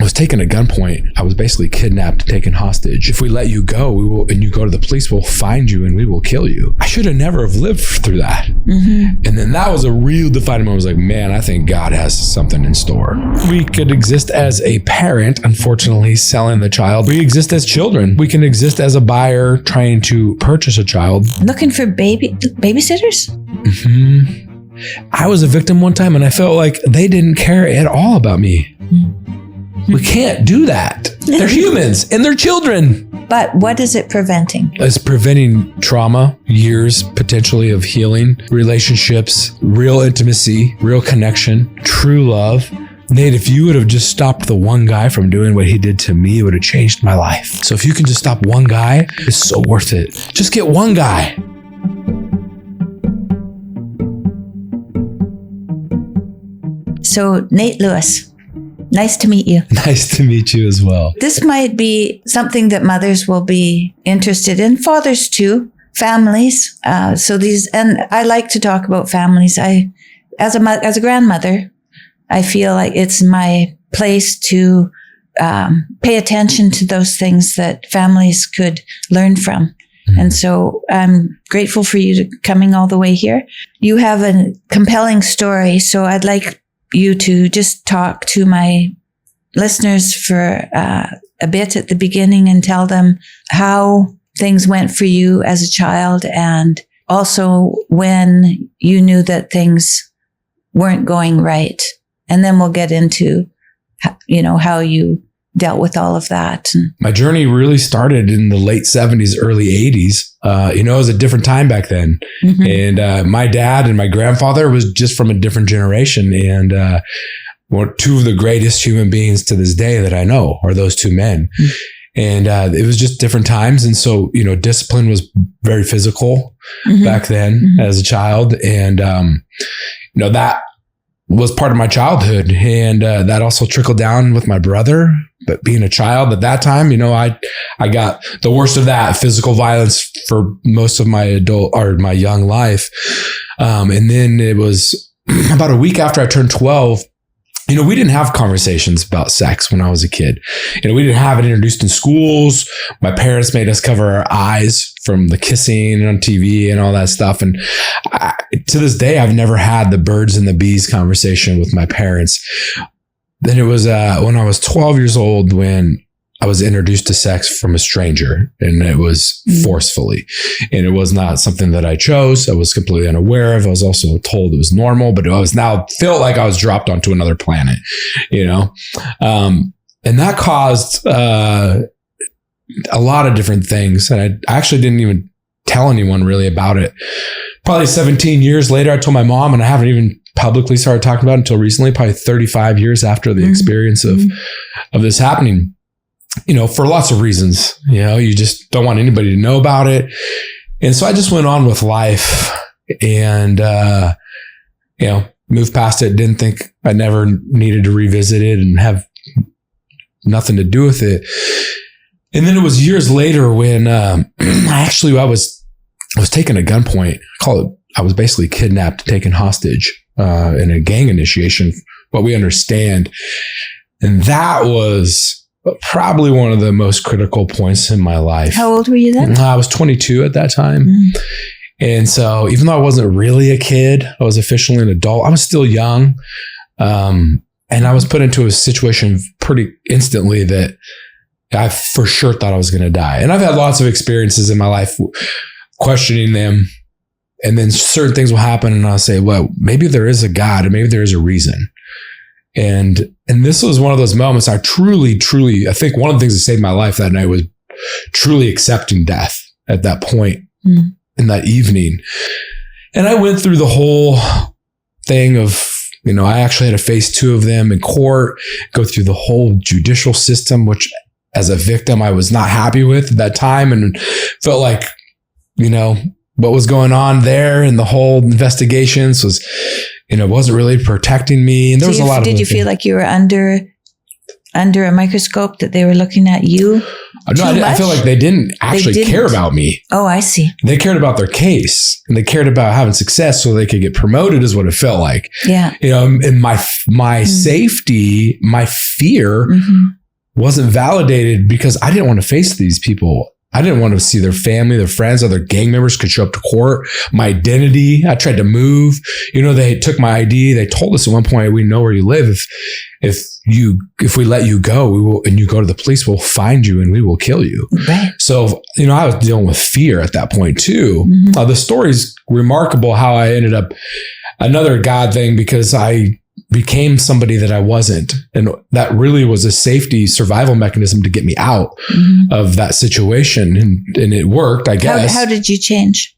was taken at gunpoint. I was basically kidnapped, taken hostage. If we let you go, and you go to the police, we'll find you and we will kill you. I should have never have lived through that. Mm-hmm. And then that was a real defining moment. I was like, man, I think God has something in store. We could exist as a parent, unfortunately, selling the child. We exist as children. We can exist as a buyer trying to purchase a child. Looking for babysitters? Mm-hmm. I was a victim one time and I felt like they didn't care at all about me. We can't do that. They're humans and they're children. But what is it preventing? It's preventing trauma, years potentially of healing, relationships, real intimacy, real connection, true love. Nate, if you would have just stopped the one guy from doing what he did to me, it would have changed my life. So if you can just stop one guy, it's so worth it. Just get one guy. So Nate Lewis, nice to meet you. Nice to meet you as well. This might be something that mothers will be interested in, fathers too, families. And I like to talk about families. As a grandmother, I feel like it's my place to pay attention to those things that families could learn from. Mm-hmm. And so I'm grateful for you coming all the way here. You have a compelling story, so I'd like you to just talk to my listeners for a bit at the beginning and tell them how things went for you as a child, and also when you knew that things weren't going right. And then we'll get into, how you dealt with all of that. My journey really started in the late 70s, early 80s. It was a different time back then. Mm-hmm. And my dad and my grandfather was just from a different generation. And two of the greatest human beings to this day that I know are those two men. Mm-hmm. And it was just different times. And so, discipline was very physical mm-hmm. back then mm-hmm. as a child. And, that was part of my childhood. And that also trickled down with my brother. But being a child at that time, I got the worst of that physical violence for most of my my young life. And then it was about a week after I turned 12. We didn't have conversations about sex when I was a kid. We didn't have it introduced in schools. My parents made us cover our eyes from the kissing on TV and all that stuff. And to this day, I've never had the birds and the bees conversation with my parents. Then it was when I was 12 years old when I was introduced to sex from a stranger, and it was forcefully, and it was not something that I chose. I was completely unaware of. I was also told it was normal, but felt like I was dropped onto another planet, and that caused a lot of different things. And I actually didn't even tell anyone really about it. Probably 17 years later, I told my mom, and I haven't even publicly started talking about it until recently, probably 35 years after the experience of this happening. For lots of reasons, you just don't want anybody to know about it. And so I just went on with life and, moved past it. Didn't think I never needed to revisit it and have nothing to do with it. And then it was years later when, I was taken at gunpoint. I was basically kidnapped, taken hostage, in a gang initiation, what we understand. And that was probably one of the most critical points in my life. How old were you then? I was 22 at that time. Mm. And so even though I wasn't really a kid, I was officially an adult. I was still young. And I was put into a situation pretty instantly that I for sure thought I was going to die. And I've had lots of experiences in my life questioning them. And then certain things will happen and I'll say, well, maybe there is a God and maybe there is a reason. And this was one of those moments I truly, I think one of the things that saved my life that night was truly accepting death at that point in that evening. And I went through the whole thing of, I actually had to face two of them in court, go through the whole judicial system, which as a victim, I was not happy with at that time and felt like, what was going on there and the whole investigations was, wasn't really protecting me. And there was a lot of. Did you feel like you were under under a microscope, that they were looking at you? No, I feel like they didn't actually care about me. Oh, I see. They cared about their case, and they cared about having success so they could get promoted, is what it felt like. Yeah. And my safety, my fear wasn't validated because I didn't want to face these people. I didn't want to see their family, their friends, other gang members could show up to court. My identity, I tried to move. They took my ID. They told us at one point, we know where you live. If we let you go, we will, and you go to the police, we'll find you and we will kill you. Right. So, I was dealing with fear at that point too. The story's remarkable how I ended up, another God thing, because I became somebody that I wasn't. And that really was a safety survival mechanism to get me out of that situation. And it worked, I guess. How did you change?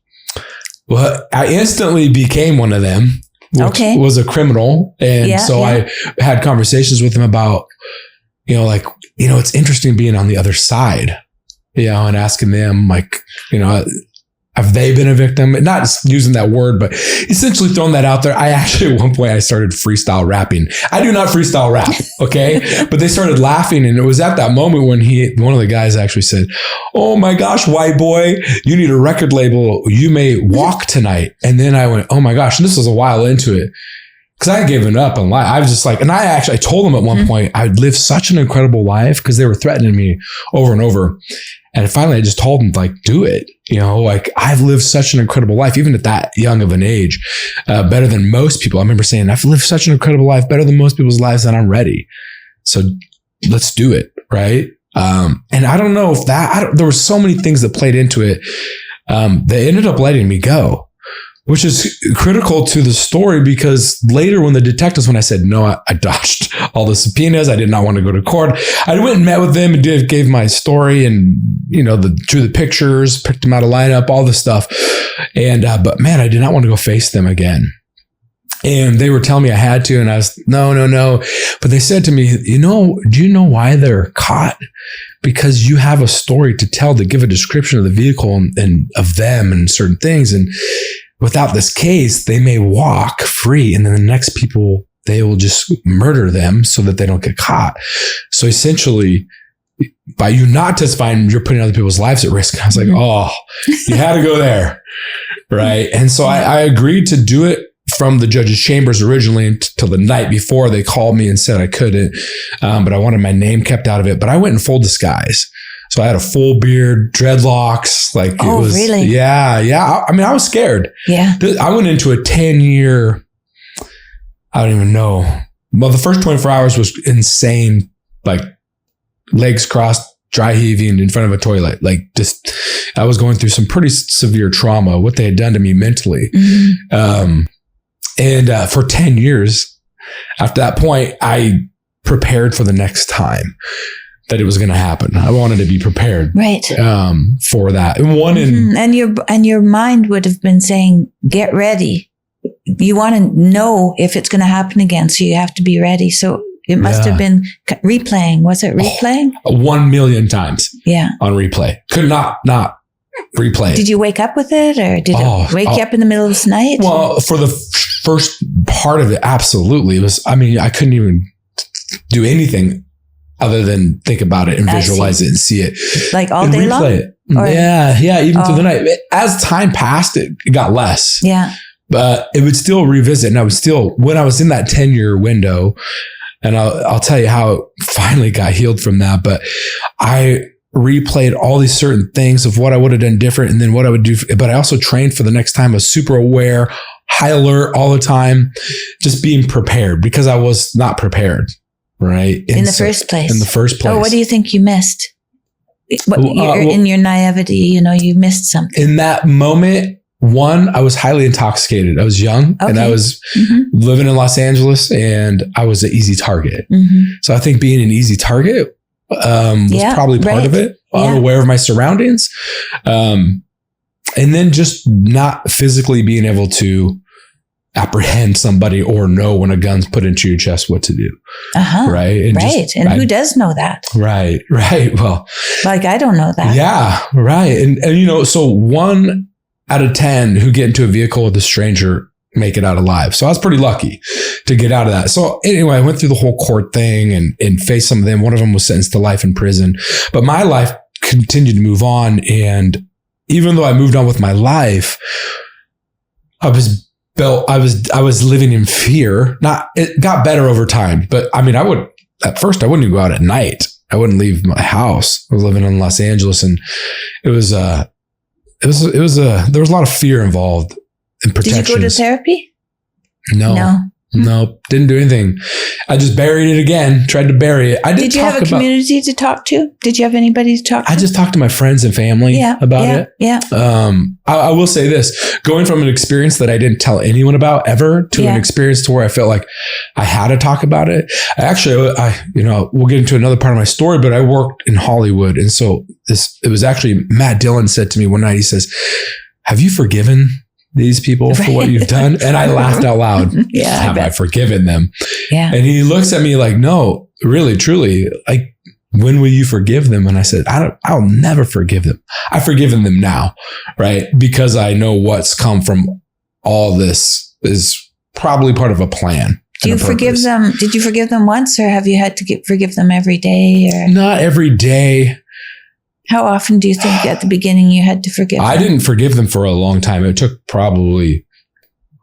Well, I instantly became one of them, which was a criminal. And I had conversations with them about, it's interesting being on the other side, and asking them, like, have they been a victim? Not using that word, but essentially throwing that out there. I actually, at one point, I started freestyle rapping. I do not freestyle rap, okay? But they started laughing. And it was at that moment when one of the guys actually said, "Oh my gosh, white boy, you need a record label. You may walk tonight." And then I went, "Oh my gosh." And this was a while into it, because I had given up on life. I was just like, and I told them at one point, I'd lived such an incredible life, because they were threatening me over and over. And finally, I just told them, like, do it. I've lived such an incredible life, even at that young of an age, better than most people. I remember saying, I've lived such an incredible life, better than most people's lives, and I'm ready. So let's do it. Right. And I don't know if there were so many things that played into it. They ended up letting me go, which is critical to the story, because later when I said no, I dodged all the subpoenas. I did not want to go to court. I went and met with them and gave my story, and, drew the pictures, picked them out of lineup, all this stuff. And, but man, I did not want to go face them again. And they were telling me I had to, and I was, no. But they said to me, do you know why they're caught? Because you have a story to tell, to give a description of the vehicle and of them and certain things. And without this case, they may walk free, and then the next people, they will just murder them so that they don't get caught. So essentially, by you not testifying, you're putting other people's lives at risk. I was like, oh, you had to go there. Right. And so I agreed to do it from the judge's chambers originally until the night before. They called me and said I couldn't, but I wanted my name kept out of it. But I went in full disguise. So I had a full beard, dreadlocks. Like, it was, really? Yeah. I mean, I was scared. Yeah. I went into a 10-year, I don't even know. Well, the first 24 hours was insane. Like, legs crossed, dry heaving in front of a toilet. Like, just, I was going through some pretty severe trauma, what they had done to me mentally. And for 10 years after that point, I prepared for the next time that it was going to happen. I wanted to be prepared, right, for that. And your mind would have been saying, "Get ready." You want to know if it's going to happen again, so you have to be ready. So it must have been replaying. Was it replaying? 1 million times. Yeah, on replay. Could not replay. Did you wake up with it, or did it wake you up in the middle of the night? Well, for the first part of it, absolutely. It was. I mean, I couldn't even do anything other than think about it and visualize it and see it. Like all day long? Yeah, even through the night. As time passed, it got less. Yeah. But it would still revisit. And I would still, when I was in that 10-year window, and I'll tell you how it finally got healed from that, but I replayed all these certain things of what I would have done different and then what I would do. But I also trained for the next time. I was super aware, high alert all the time, just being prepared because I was not prepared. Right. In the first place. Oh, what do you think you missed? In your naivety, you missed something. In that moment, one, I was highly intoxicated. I was young and I was living in Los Angeles and I was an easy target. So I think being an easy target was probably part of it. Unaware of my surroundings. And then just not physically being able to apprehend somebody or know when a gun's put into your chest what to do. Right. And who does know that? Right. Well, like, I don't know that. Yeah. Right. And so 1 out of 10 who get into a vehicle with a stranger make it out alive. So I was pretty lucky to get out of that. So anyway, I went through the whole court thing and faced some of them. One of them was sentenced to life in prison, but my life continued to move on. And even though I moved on with my life, I was living in fear. It got better over time, but I mean, at first I wouldn't even go out at night. I wouldn't leave my house. I was living in Los Angeles, and there was a lot of fear involved in protection. Did you go to therapy? No, didn't do anything. I just buried it again, tried to bury it. Did you have a community to talk to? Did you have anybody to talk to? I just talked to my friends and family about it. Yeah. I will say this, going from an experience that I didn't tell anyone about ever to an experience to where I felt like I had to talk about it. We'll get into another part of my story, but I worked in Hollywood. And so it was actually Matt Dillon said to me one night, he says, "Have you forgiven these people for what you've done?" And I laughed out loud. Have I forgiven them? Yeah. And he looks at me like, "No, really, truly, like, when will you forgive them?" And I said, I'll never forgive them. I've forgiven them now, right? Because I know what's come from all this is probably part of a plan. Do you forgive them? Did you forgive them once, or have you had to forgive them every day? Or not every day. How often do you think at the beginning you had to forgive them? I didn't forgive them for a long time. It took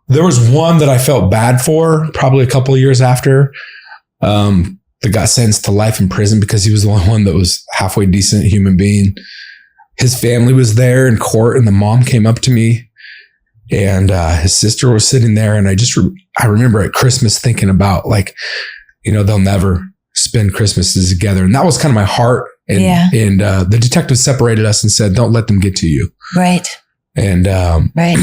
there was one that I felt bad for probably a couple of years after, that got sentenced to life in prison because he was the only one that was halfway decent human being. His family was there in court, and the mom came up to me, and his sister was sitting there. And I remember at Christmas thinking about, like, they'll never spend Christmases together. And that was kind of my heart. And the detective separated us and said, "Don't let them get to you." Right. And right.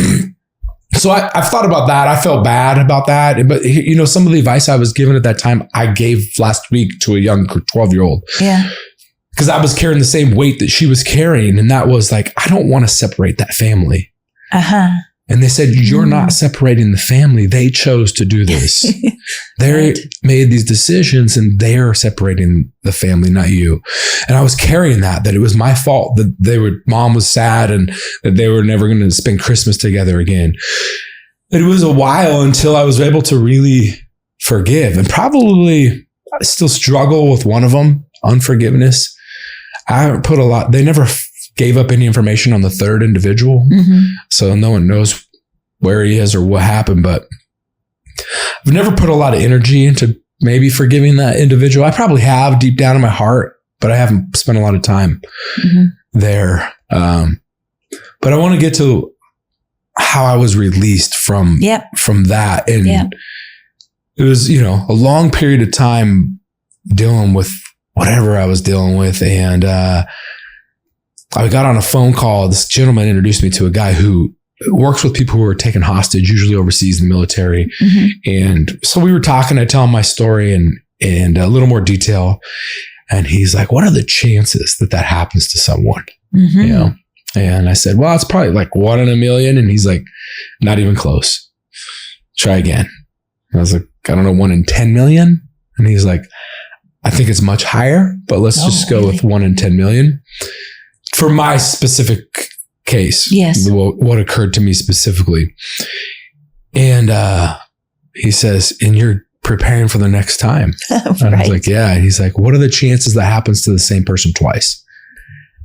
So I've thought about that. I felt bad about that. But, some of the advice I was given at that time, I gave last week to a young 12-year-old. Yeah. Because I was carrying the same weight that she was carrying. And that was like, I don't want to separate that family. Uh-huh. And they said, "You're not separating the family. They chose to do this. They made these decisions, and they're separating the family, not you." And I was carrying that it was my fault that mom was sad and that they were never going to spend Christmas together again. It was a while until I was able to really forgive, and probably I still struggle with one of them, unforgiveness. I haven't put a lot, they never gave up any information on the third individual. Mm-hmm. So no one knows where he is or what happened, but I've never put a lot of energy into maybe forgiving that individual. I probably have deep down in my heart, but I haven't spent a lot of time there. But I want to get to how I was released from that. And it was, a long period of time dealing with whatever I was dealing with. And, I got on a phone call. This gentleman introduced me to a guy who works with people who are taken hostage, usually overseas in the military. Mm-hmm. And so we were talking, I tell him my story and a little more detail. And he's like, "What are the chances that happens to someone?" Mm-hmm. And I said, "Well, it's probably like 1 in a million." And he's like, "Not even close. Try again." And I was like, "I don't know, 1 in 10 million." And he's like, "I think it's much higher, but let's just go with 1 in 10 million. For my specific case, what occurred to me specifically." And he says, "And you're preparing for the next time." And I was like, "Yeah." And he's like, "What are the chances that happens to the same person twice?"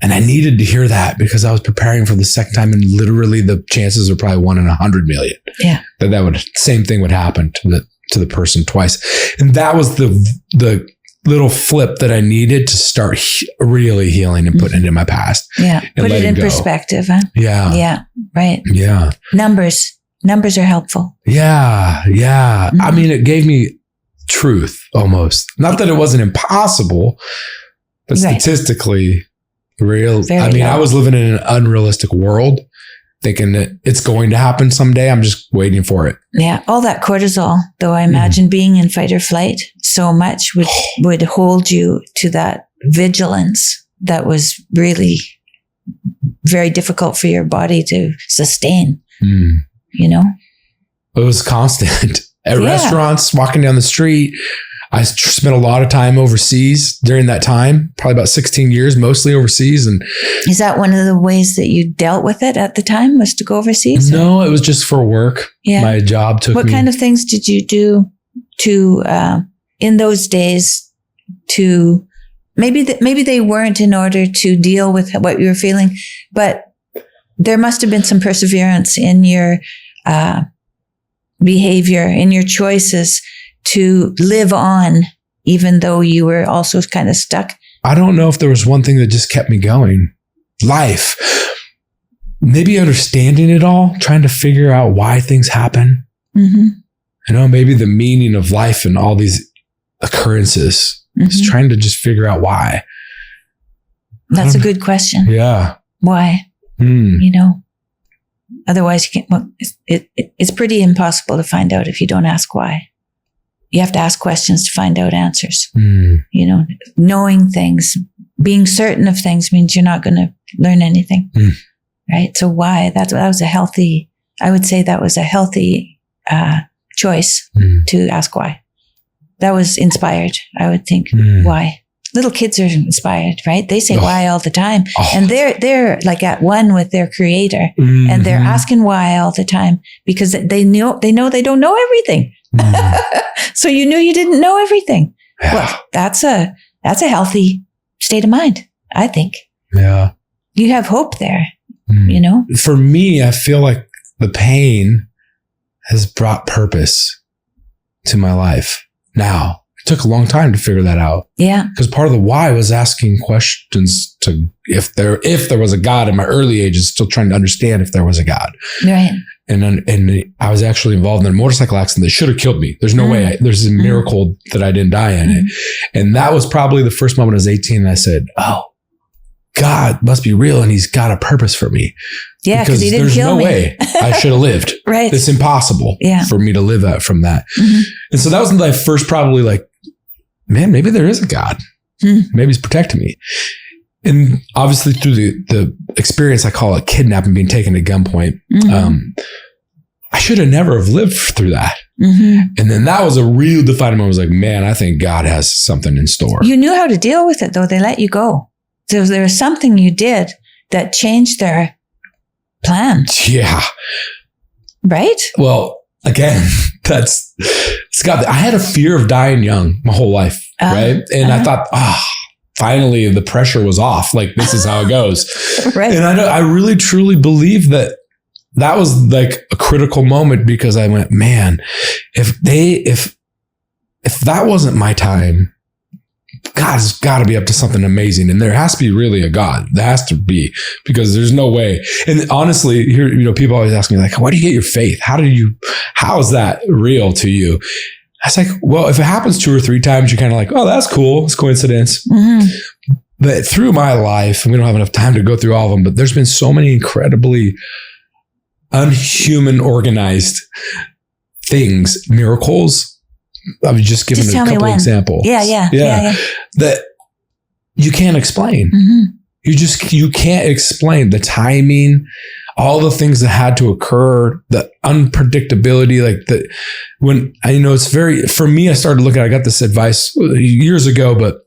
And I needed to hear that because I was preparing for the second time, and literally the chances are probably 1 in 100 million. Yeah. That same thing would happen to the person twice. And that was the little flip that I needed to start really healing and putting it in my past. Yeah. Put it in perspective. Huh? Yeah. Yeah. Right. Yeah. Numbers are helpful. Yeah. Yeah. Mm-hmm. I mean, it gave me truth almost. Not that it wasn't impossible, but statistically real. I was living in an unrealistic world, thinking that it's going to happen someday. I'm just waiting for it. Yeah. All that cortisol, though, I imagine being in fight or flight so much would hold you to that vigilance that was really very difficult for your body to sustain. It was constant. At restaurants, walking down the street, I spent a lot of time overseas during that time, probably about 16 years, mostly overseas. And is that one of the ways that you dealt with it at the time, was to go overseas? No, it was just for work. Yeah. My job took me. What kind of things did you do to, in those days, to maybe they weren't in order to deal with what you were feeling, but there must have been some perseverance in your behavior, in your choices to live on, even though you were also kind of stuck. I don't know if there was one thing that just kept me going. Life. Maybe understanding it all, trying to figure out why things happen. Mm-hmm. You know, maybe the meaning of life and all these occurrences. Mm-hmm. Is trying to just figure out why. That's a good question. Yeah. Why? You know, otherwise you can't, well, it's pretty impossible to find out if you don't ask why. You have to ask questions to find out answers. You know, knowing things, being certain of things means you're not going to learn anything. Right? So why? That was a healthy, I would say that was a healthy choice to ask why. That was inspired, I would think. Why? Little kids are inspired, right? They say why all the time. And they're like at one with their creator. And they're asking why all the time because they know they don't know everything. So you knew you didn't know everything. Yeah. Well, that's a healthy state of mind, I think. Yeah. You have hope there, you know? For me, I feel like the pain has brought purpose to my life. Now, it took a long time to figure that out. Yeah. Because part of the why was asking questions to if there was a God in my early ages, still trying to understand if there was a God. Right. And I was actually involved in a motorcycle accident that should have killed me. There's no way. There's a miracle that I didn't die in it. And that was probably the first moment I was 18 and I said, oh, God must be real and he's got a purpose for me. Yeah, because he didn't kill me. There's no way I should have lived. Right. It's impossible for me to live out from that. And so that was my first probably like, man, maybe there is a God. Maybe he's protecting me. And obviously through the experience, I call it kidnapping, being taken at gunpoint. I should have never have lived through that. And then that was a real defining moment. I was like, man, I think God has something in store. You knew how to deal with it though. They let you go. So there was something you did that changed their plan. Yeah. Right? Well, again, Scott, I had a fear of dying young my whole life. Right. And I thought, finally the pressure was off. Like, this is how it goes. Right. And I really, truly believe that was like a critical moment because I went, man, if that wasn't my time, God's got to be up to something amazing. And there has to be really a God. There has to be, because there's no way. And honestly, here, you know, people always ask me like, why do you get your faith? How is that real to you? I was like, well, if it happens 2 or 3 times, you're kind of like, oh, that's cool. It's coincidence. But through my life, and we don't have enough time to go through all of them, but there's been so many incredibly unhuman organized things, miracles. I've just given a couple examples. Yeah. That you can't explain. You can't explain the timing, all the things that had to occur, the unpredictability, for me, I started looking, I got this advice years ago, but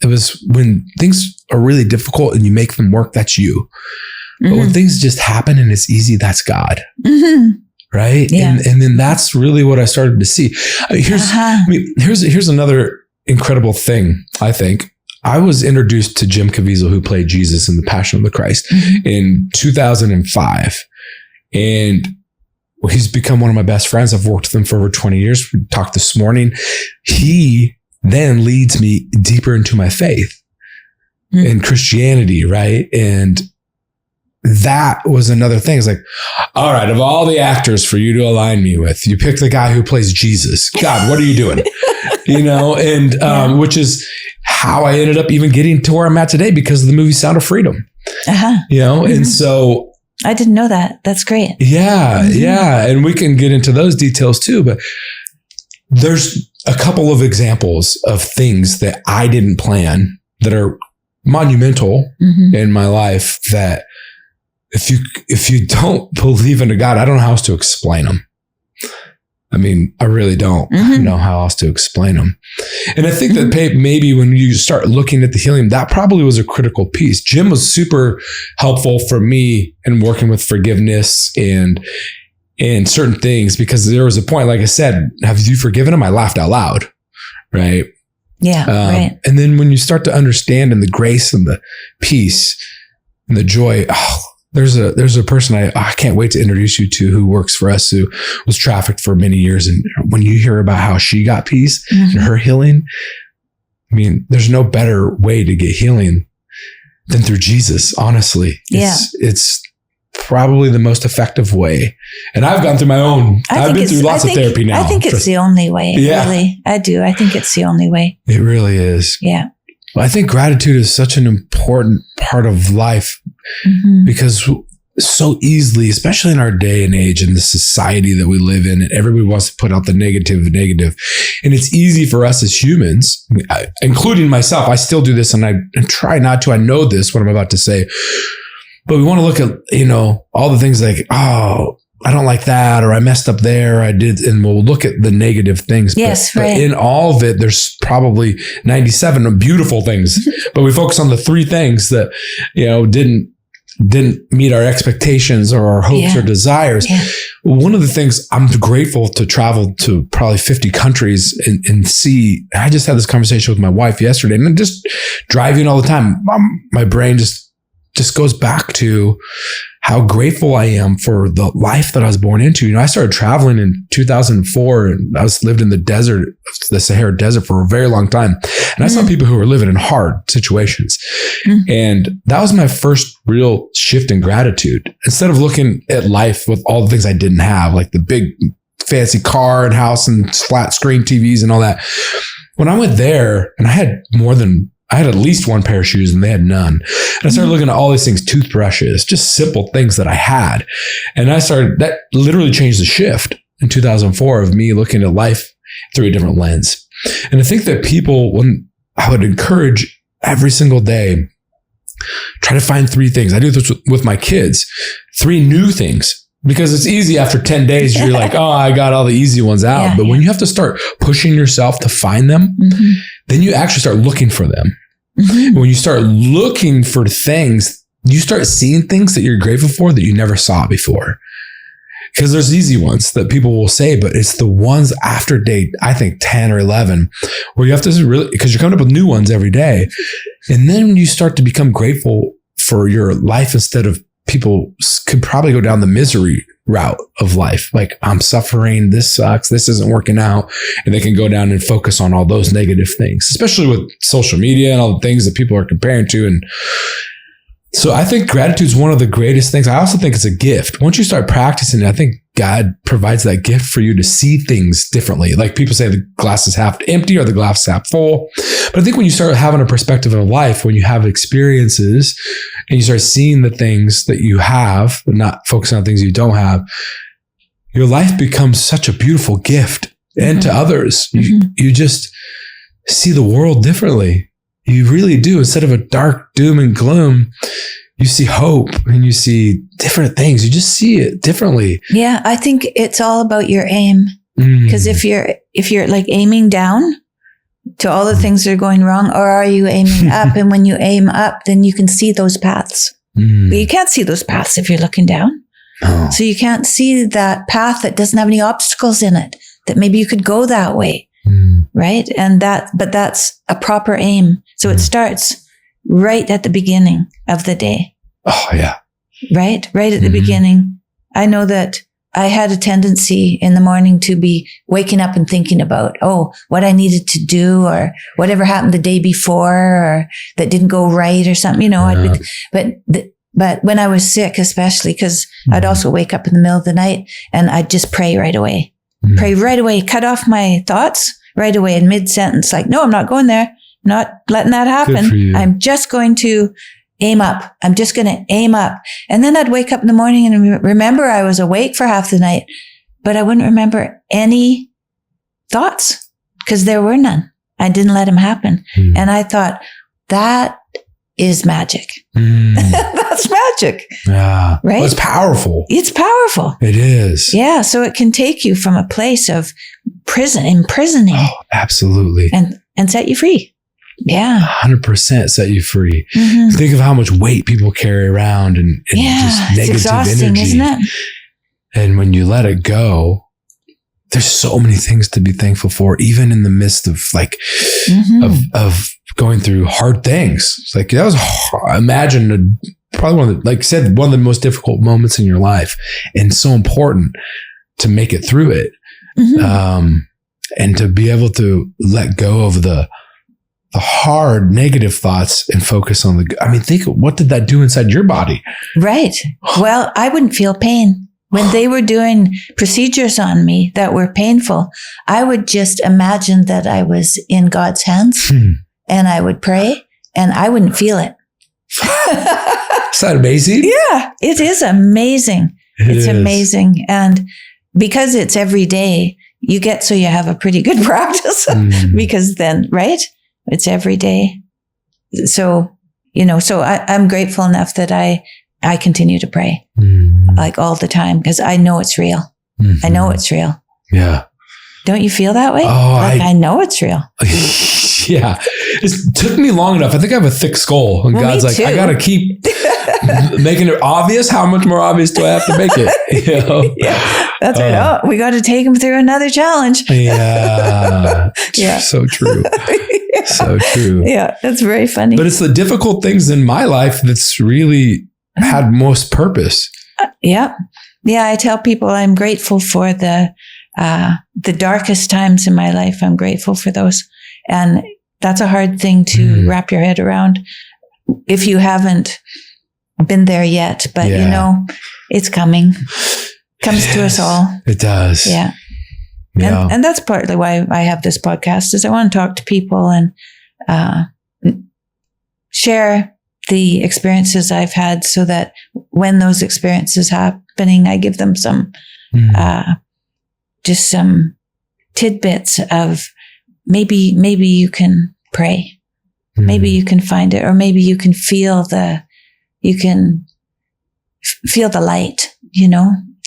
it was when things are really difficult and you make them work, that's you. But when things just happen and it's easy, that's God. Right. Yeah. And then that's really what I started to see. Here's another incredible thing. I think I was introduced to Jim Caviezel, who played Jesus in The Passion of the Christ in 2005. And he's become one of my best friends. I've worked with him for over 20 years. We talked this morning. He then leads me deeper into my faith in Christianity. Right. And that was another thing. It's like, all right, of all the actors for you to align me with, you pick the guy who plays Jesus. God, what are you doing? You know, and which is how I ended up even getting to where I'm at today because of the movie Sound of Freedom. You know, and so I didn't know that. That's great. Yeah. Yeah. And we can get into those details too, but there's a couple of examples of things that I didn't plan that are monumental in my life that if you don't believe in a God, I don't know how else to explain them. I mean, I really don't know how else to explain them. And I think that maybe when you start looking at the healing, that probably was a critical piece. Jim was super helpful for me in working with forgiveness and certain things, because there was a point, like I said, have you forgiven him? I laughed out loud. Right. Yeah. Right. And then when you start to understand and the grace and the peace and the joy, there's a person I can't wait to introduce you to who works for us, who was trafficked for many years. And when you hear about how she got peace and her healing, I mean, there's no better way to get healing than through Jesus. Honestly, it's probably the most effective way. And I've gone through my own. I've been through lots of therapy now. I think it's the only way. Yeah. Really, I do. I think it's the only way. It really is. Yeah. Well, I think gratitude is such an important part of life because so easily, especially in our day and age and the society that we live in, and everybody wants to put out the negative. And it's easy for us as humans, including myself. I still do this and I try not to. I know this, what I'm about to say, but we want to look at, all the things like, oh, I don't like that, or I messed up there, I did, and we'll look at the negative things. Yes, but in all of it, there's probably 97 beautiful things, but we focus on the 3 things that, didn't meet our expectations or our hopes or desires. Yeah. One of the things, I'm grateful to travel to probably 50 countries and see. I just had this conversation with my wife yesterday, and just driving all the time, my brain just goes back to how grateful I am for the life that I was born into. I started traveling in 2004 and I lived in the desert, the Sahara Desert, for a very long time. And I saw people who were living in hard situations. And that was my first real shift in gratitude. Instead of looking at life with all the things I didn't have, like the big fancy car and house and flat screen TVs and all that. When I went there, and I had at least 1 pair of shoes and they had none. And I started looking at all these things, toothbrushes, just simple things that I had. And that literally changed the shift in 2004 of me looking at life through a different lens. And I think that people, when I would encourage every single day, try to find 3 things. I do this with my kids, 3 new things. Because it's easy after 10 days, you're like, oh, I got all the easy ones out. But when you have to start pushing yourself to find them, then you actually start looking for them. When you start looking for things, you start seeing things that you're grateful for that you never saw before. Because there's easy ones that people will say, but it's the ones after day, I think 10 or 11, where you have to really, because you're coming up with new ones every day. And then you start to become grateful for your life instead of, people could probably go down the misery route of life. Like, I'm suffering, this sucks, this isn't working out. And they can go down and focus on all those negative things, especially with social media and all the things that people are comparing to. And so I think gratitude is one of the greatest things. I also think it's a gift. Once you start practicing it, I think God provides that gift for you to see things differently. Like people say the glass is half empty or the glass is half full. But I think when you start having a perspective of life, when you have experiences and you start seeing the things that you have, but not focusing on things you don't have, your life becomes such a beautiful gift. And to others, you just see the world differently. You really do. Instead of a dark doom and gloom, you see hope and you see different things. You just see it differently. Yeah, I think it's all about your aim. Because if you're like aiming down to all the things that are going wrong, or are you aiming up? And when you aim up, then you can see those paths. But you can't see those paths if you're looking down. Oh. So you can't see that path that doesn't have any obstacles in it, that maybe you could go that way. Right. But that's a proper aim. So it starts right at the beginning of the day. Oh, yeah. Right at the beginning. I know that I had a tendency in the morning to be waking up and thinking about, what I needed to do or whatever happened the day before or that didn't go right or something, but when I was sick, especially, because I'd also wake up in the middle of the night and I'd just pray right away. Pray right away, cut off my thoughts right away in mid-sentence. Like, no, I'm not going there. I'm not letting that happen. I'm just going to aim up. I'm just going to aim up. And then I'd wake up in the morning and remember I was awake for half the night, but I wouldn't remember any thoughts because there were none. I didn't let them happen. And I thought that is magic. That's magic. Yeah. Right? Well, it's powerful. It's powerful. It is. Yeah. So it can take you from a place of imprisoning. Oh, absolutely. And set you free. Yeah. 100% set you free. Mm-hmm. Think of how much weight people carry around and just negative it's exhausting, energy. Isn't it? And when you let it go, there's so many things to be thankful for, even in the midst of of going through hard things. It's like, that was imagine probably one of the most difficult moments in your life, and so important to make it through it. And to be able to let go of the hard negative thoughts and focus on think, what did that do inside your body? Right. Well, I wouldn't feel pain. When they were doing procedures on me that were painful, I would just imagine that I was in God's hands and I would pray and I wouldn't feel it. Is that amazing? Yeah, it is amazing. It's amazing. And because it's every day, you have a pretty good practice because then, right? It's every day. So, I'm grateful enough that I continue to pray like all the time because I know it's real. I know it's real. Yeah. Don't you feel that way? Oh, I know it's real. Yeah. It took me long enough. I think I have a thick skull. And God's like, I got to keep making it obvious. How much more obvious do I have to make it? Yeah, that's right. Oh, we got to take him through another challenge. Yeah. So true. So true. Yeah, that's very funny. But it's the difficult things in my life that's really had most purpose. Yeah. I tell people I'm grateful for the darkest times in my life. I'm grateful for those. And that's a hard thing to wrap your head around if you haven't been there yet. But, it's coming. Comes to us all. It does. Yeah. And that's partly why I have this podcast is I want to talk to people and share the experiences I've had so that when those experiences happening, I give them some, just some tidbits of maybe you can pray, maybe you can find it, or maybe you can feel the light,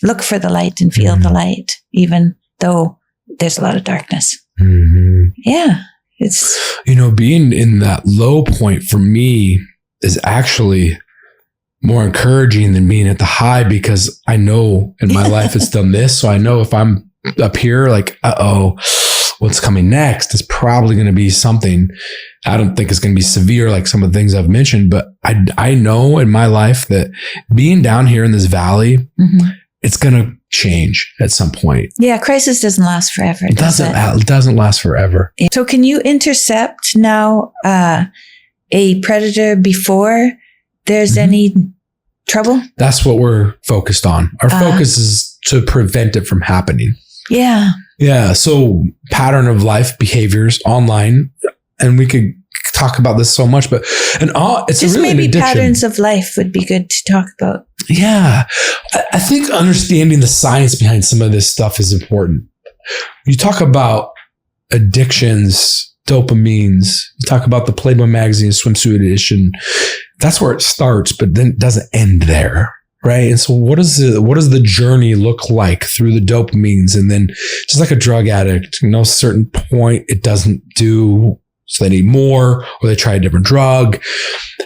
look for the light and feel the light, even though there's a lot of darkness. Yeah. It's, being in that low point for me is actually more encouraging than being at the high, because I know in my life it's done this. So I know if I'm up here, like, what's coming next is probably going to be something. I don't think it's going to be severe like some of the things I've mentioned, but I know in my life that being down here in this valley, it's going to change at some point. Yeah, crisis doesn't last forever. It doesn't last forever. So can you intercept now a predator before there's any trouble? That's what we're focused on. Our focus is to prevent it from happening. Yeah. Yeah. So pattern of life behaviors online, and we could talk about this so much, but it's just really maybe an addiction. Patterns of life would be good to talk about. Yeah. I think understanding the science behind some of this stuff is important. You talk about addictions, dopamines, you talk about the Playboy magazine swimsuit edition. That's where it starts, but then it doesn't end there. Right. And so what does the journey look like through the dopamines? And then just like a drug addict, a certain point it doesn't do, so they need more, or they try a different drug.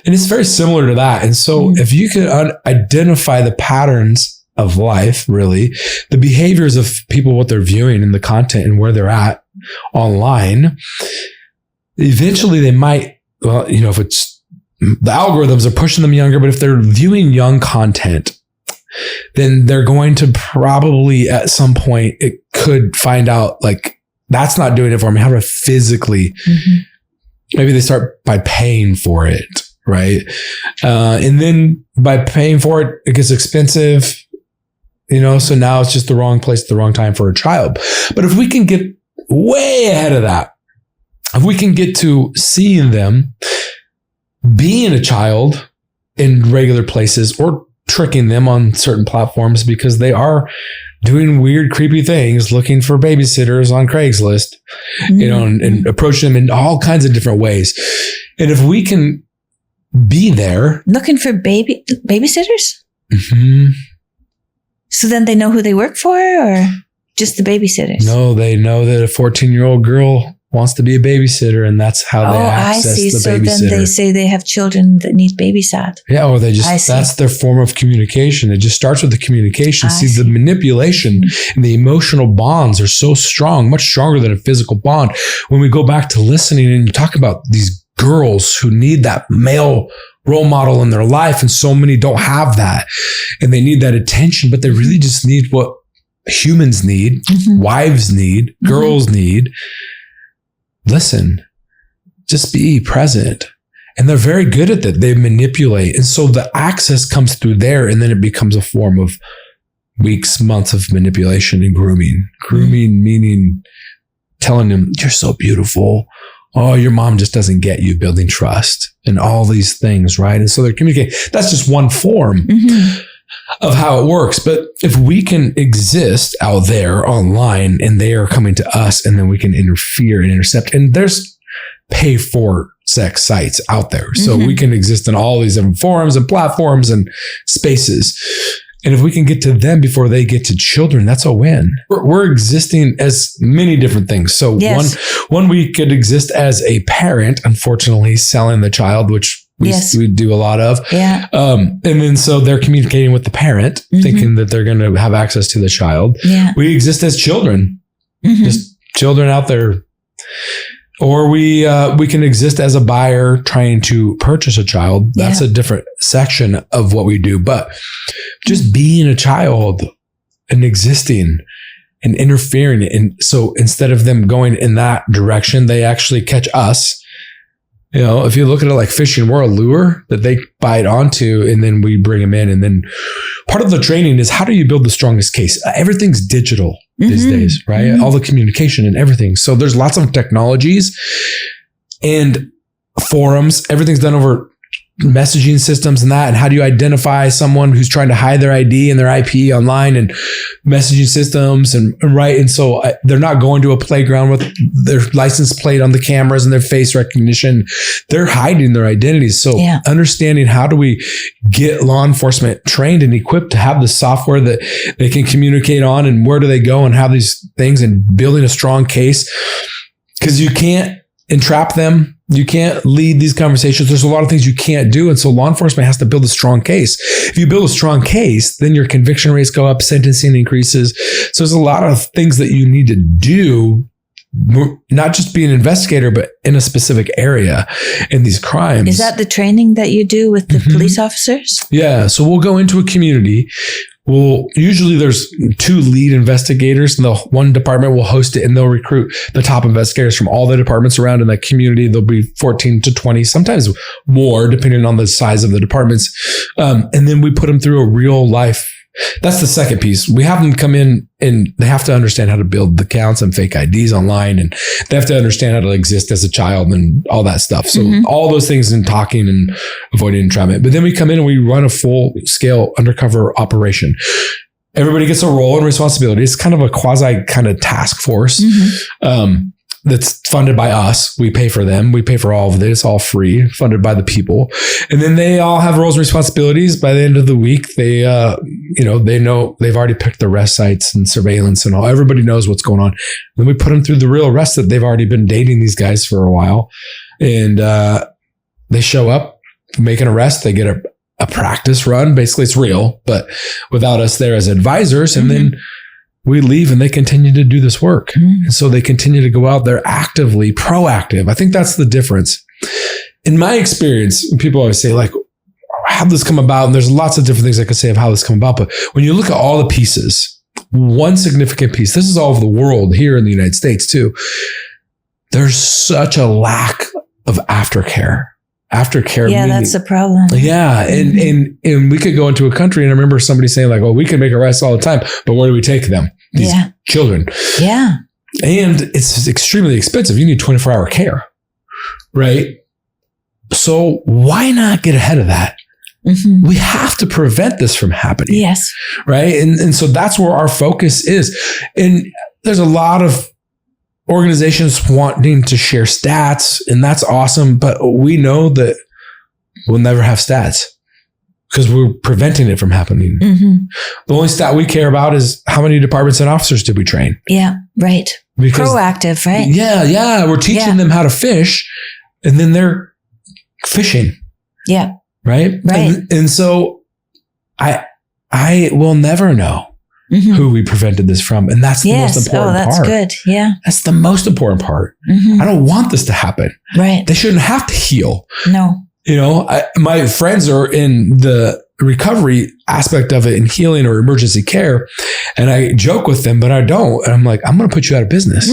And it's very similar to that. And so if you can identify the patterns of life, really, the behaviors of people, what they're viewing and the content and where they're at online, eventually they might, if it's, the algorithms are pushing them younger, but if they're viewing young content, then they're going to probably at some point, it could find out like, that's not doing it for me. How do I physically, maybe they start by paying for it. Right. And then by paying for it, it gets expensive, so now it's just the wrong place at the wrong time for a child. But if we can get way ahead of that, if we can get to seeing them being a child in regular places or tricking them on certain platforms because they are doing weird, creepy things, looking for babysitters on Craigslist, and approach them in all kinds of different ways. And if we can be there. Looking for babysitters? Mm-hmm. So then they know who they work for, or just the babysitters? No, they know that a 14-year-old girl wants to be a babysitter, and that's how they access the so babysitter. Then they say they have children that need babysat. Yeah, or that's their form of communication. It just starts with the communication. The manipulation and the emotional bonds are so strong, much stronger than a physical bond. When we go back to listening and you talk about these girls who need that male role model in their life, and so many don't have that, and they need that attention, but they really just need what humans need, wives need, girls need. Listen, just be present. And they're very good at that. They manipulate. And so the access comes through there, and then it becomes a form of weeks, months of manipulation and grooming. Grooming meaning telling them, you're so beautiful. Oh, your mom just doesn't get you, building trust and all these things, right? And so they're communicating. That's just one form of how it works. But if we can exist out there online and they are coming to us, and then we can interfere and intercept, and there's pay for sex sites out there. So we can exist in all these different forums and platforms and spaces. And if we can get to them before they get to children, that's a win. We're existing as many different things. So one we could exist as a parent, unfortunately, selling the child, which we do a lot of. Yeah. And then so they're communicating with the parent, thinking that they're going to have access to the child. Yeah. We exist as children, just children out there. Or we can exist as a buyer trying to purchase a child. That's a different section of what we do. But just being a child and existing and interfering. And so instead of them going in that direction, they actually catch us. You know, if you look at it like fishing, we're a lure that they bite onto, and then we bring them in. And then part of the training is, how do you build the strongest case? Everything's digital these days, right? All the communication and everything. So there's lots of technologies and forums. Everything's done over messaging systems and that. And how do you identify someone who's trying to hide their ID and their IP online, and messaging systems and right. And so they're not going to a playground with their license plate on the cameras and their face recognition. They're hiding their identities. So understanding, how do we get law enforcement trained and equipped to have the software that they can communicate on, and where do they go and have these things, and building a strong case, because you can't entrap them. You can't lead these conversations. There's a lot of things you can't do. And so law enforcement has to build a strong case. If you build a strong case, then your conviction rates go up, sentencing increases. So there's a lot of things that you need to do, not just be an investigator, but in a specific area in these crimes. Is that the training that you do with the police officers? Yeah. So we'll go into a community. Well, usually there's 2 lead investigators, and the one department will host it, and they'll recruit the top investigators from all the departments around in that community. There'll be 14 to 20, sometimes more, depending on the size of the departments. And then we put them through a real life. That's the second piece. We have them come in, and they have to understand how to build the accounts and fake IDs online, and they have to understand how to exist as a child and all that stuff. So all those things in talking and avoiding entrapment. But then we come in and we run a full scale undercover operation. Everybody gets a role and responsibility. It's kind of a quasi kind of task force. That's funded by us. We pay for them. We pay for all of it. It's all free, funded by the people. And then they all have roles and responsibilities. By the end of the week, they know they've already picked the arrest sites and surveillance and all. Everybody knows what's going on. And then we put them through the real arrest that they've already been dating these guys for a while. And they show up, make an arrest. They get a practice run. Basically, it's real, but without us there as advisors. And then we leave, and they continue to do this work. And so they continue to go out there actively, proactive. I think that's the difference. In my experience, people always say, like, how did this come about? And there's lots of different things I could say of how this come about. But when you look at all the pieces, one significant piece, this is all over the world, here in the United States too, there's such a lack of aftercare. Aftercare. Yeah, that's a problem. Yeah. And we could go into a country, and I remember somebody saying, like, well, we can make arrests all the time, but where do we take them? These children. Yeah. And it's extremely expensive. You need 24-hour care. Right. So why not get ahead of that? We have to prevent this from happening. Yes. Right. And so that's where our focus is. And there's a lot of organizations wanting to share stats, and that's awesome. But we know that we'll never have stats because we're preventing it from happening. The only stat we care about is how many departments and officers did we train? Yeah, right. Because, proactive, right? Yeah. We're teaching them how to fish, and then they're fishing. Yeah. Right. And so I will never know who we prevented this from. And that's the most important part. That's good. Yeah. That's the most important part. I don't want this to happen. Right. They shouldn't have to heal. No. You know, my friends are in the recovery aspect of it in healing or emergency care. And I joke with them, but I don't. And I'm like, I'm going to put you out of business.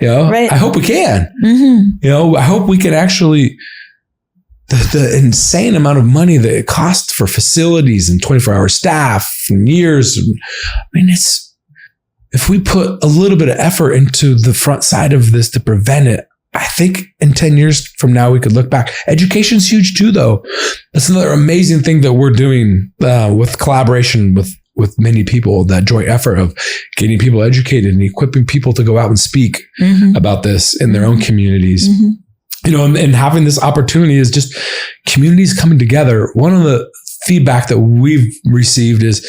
You know, I hope we can. You know, I hope we can actually, the insane amount of money that it costs for facilities and 24-hour staff and years. I mean, if we put a little bit of effort into the front side of this to prevent it, I think in 10 years from now, we could look back. Education's huge too, though. That's another amazing thing that we're doing with collaboration with many people, that joint effort of getting people educated and equipping people to go out and speak about this in their own communities. You know, and having this opportunity is just communities coming together. One of the feedback that we've received is,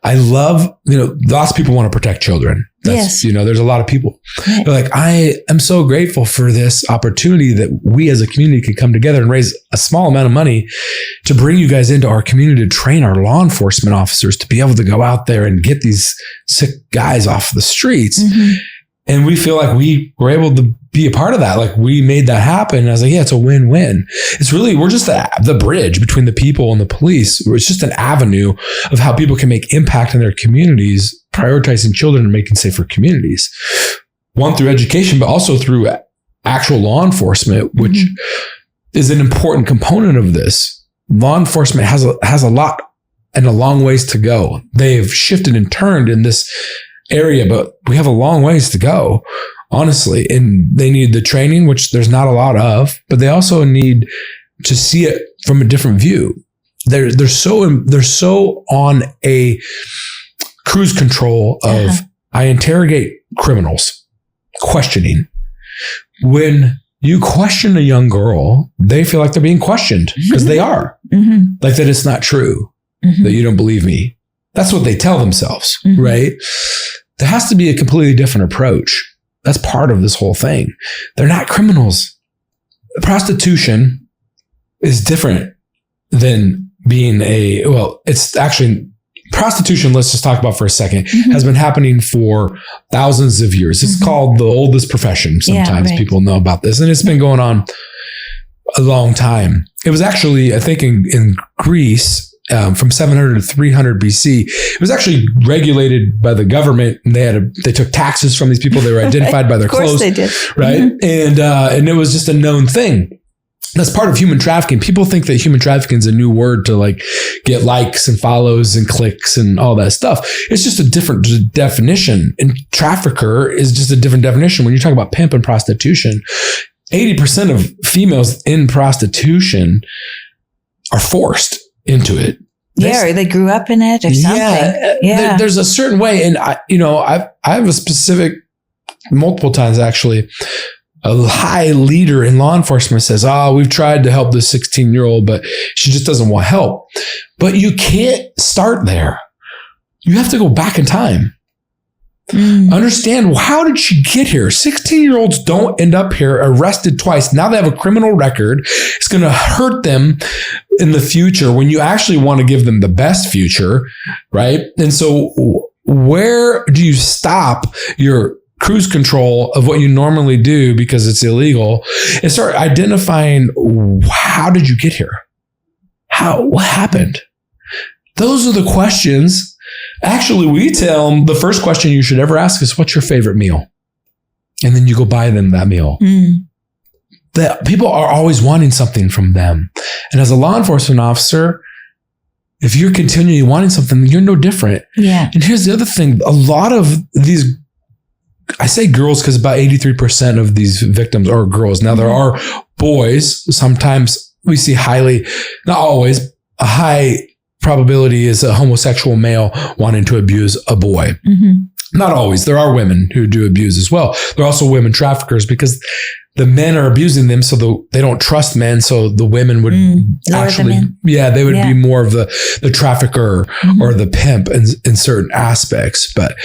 I love, you know, lots of people want to protect children. That's, you know, there's a lot of people. They're like, I am so grateful for this opportunity that we as a community could come together and raise a small amount of money to bring you guys into our community to train our law enforcement officers to be able to go out there and get these sick guys off the streets. And we feel like we were able to be a part of that. Like, we made that happen. And I was like, yeah, it's a win-win. It's really, we're just the bridge between the people and the police. It's just an avenue of how people can make impact in their communities, prioritizing children and making safer communities. One, through education, but also through actual law enforcement, which is an important component of this. Law enforcement has a lot and a long ways to go. They've shifted and turned in this area, but we have a long ways to go, honestly. And they need the training, which there's not a lot of, but they also need to see it from a different view. They're so on a cruise control of, I interrogate criminals, questioning. When you question a young girl, they feel like they're being questioned because they are. Like, that it's not true, that you don't believe me. That's what they tell themselves, right? There has to be a completely different approach. That's part of this whole thing. They're not criminals. Prostitution is different than being it's actually prostitution. Let's just talk about for a second, has been happening for thousands of years. It's called the oldest profession. Sometimes people know about this, and it's been going on a long time. It was actually, I think in Greece, from 700 to 300 BC, it was actually regulated by the government, and they took taxes from these people. They were identified by their clothes. Of course they did. Right. And it was just a known thing. That's part of human trafficking. People think that human trafficking is a new word to like get likes and follows and clicks and all that stuff. It's just a different definition. And trafficker is just a different definition. When you talk about pimp and prostitution, 80% of females in prostitution are forced into it. Or they grew up in it or something. Yeah. There's a certain way. And I have a specific, multiple times actually, a high leader in law enforcement says, we've tried to help this 16-year-old, but she just doesn't want help. But you can't start there. You have to go back in time. Understand, how did she get here? 16-year-olds don't end up here arrested twice. Now they have a criminal record. It's going to hurt them in the future when you actually want to give them the best future, right? And so where do you stop your cruise control of what you normally do because it's illegal and start identifying, how did you get here? What happened? Those are the questions. Actually, we tell them the first question you should ever ask is, what's your favorite meal? And then you go buy them that meal. That people are always wanting something from them. And as a law enforcement officer, if you're continually wanting something, you're no different. Yeah. And here's the other thing. A lot of these, I say girls because about 83% of these victims are girls. Now, there are boys. Sometimes we see not always, a high probability is a homosexual male wanting to abuse a boy. Not always. There are women who do abuse as well. There are also women traffickers because the men are abusing them, so they don't trust men. So the women would actually, they would be more of the trafficker or the pimp in certain aspects. But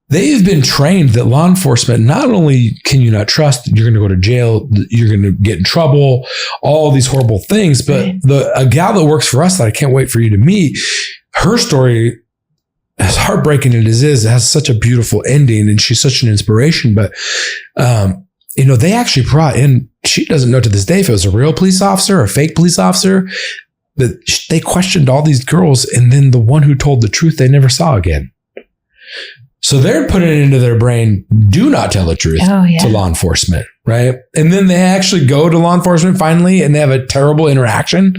they've been trained that law enforcement, not only can you not trust, you're going to go to jail, you're going to get in trouble, all these horrible things. But a gal that works for us that I can't wait for you to meet, her story, as heartbreaking as it is, it has such a beautiful ending, and she's such an inspiration. But, they actually brought in, she doesn't know to this day if it was a real police officer or a fake police officer, but they questioned all these girls. And then the one who told the truth, they never saw again. So they're putting it into their brain, do not tell the truth to law enforcement, right? And then they actually go to law enforcement finally, and they have a terrible interaction.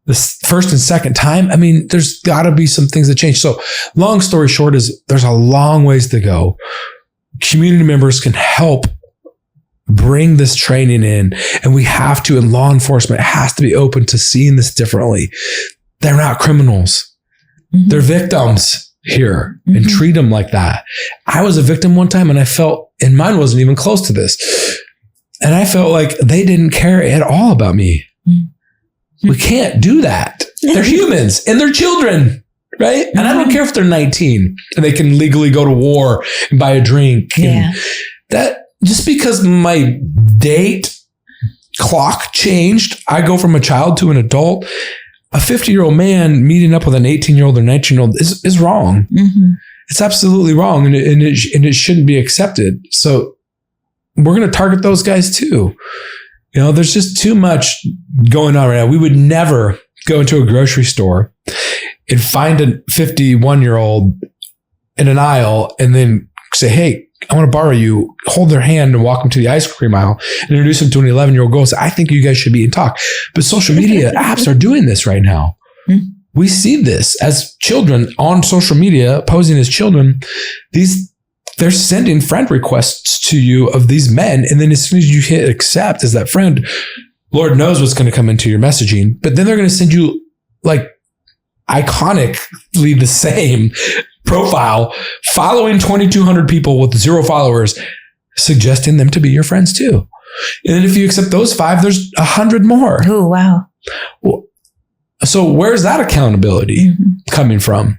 The first and second time, I mean, there's got to be some things that change. So long story short is there's a long ways to go. Community members can help bring this training in, and we have to, and law enforcement has to be open to seeing this differently. They're not criminals. They're victims here, and treat them like that. I was a victim one time, and I felt, and mine wasn't even close to this, and I felt like they didn't care at all about me. We can't do that. They're humans and they're children, right? And I don't care if they're 19 and they can legally go to war and buy a drink. And that just because my date clock changed, I go from a child to an adult. A 50-year-old man meeting up with an 18-year-old or 19-year-old is wrong. It's absolutely wrong, and it shouldn't be accepted. So we're going to target those guys too. There's just too much going on right now. We would never go into a grocery store and find a 51-year-old in an aisle and then say, hey, I want to borrow you, hold their hand and walk them to the ice cream aisle and introduce them to an 11-year-old girl. Say, I think you guys should be in talk. But social media apps are doing this right now. We see this as children on social media, posing as children. They're sending friend requests to you of these men. And then as soon as you hit accept as that friend, Lord knows what's going to come into your messaging. But then they're going to send you like iconically the same profile, following 2,200 people with 0 followers, suggesting them to be your friends too. And then if you accept those 5, there's 100 more. Oh, wow. Well, so where's that accountability coming from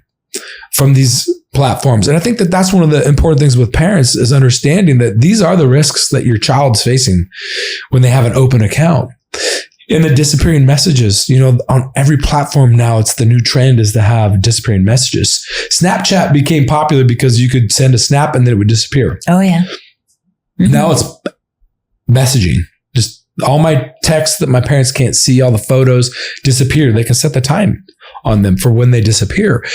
these platforms? And I think that that's one of the important things with parents is understanding that these are the risks that your child's facing when they have an open account. And the disappearing messages, on every platform now, it's the new trend is to have disappearing messages. Snapchat became popular because you could send a snap and then it would disappear. Oh, yeah. Now it's messaging. Just all my texts that my parents can't see, all the photos disappear. They can set the time on them for when they disappear.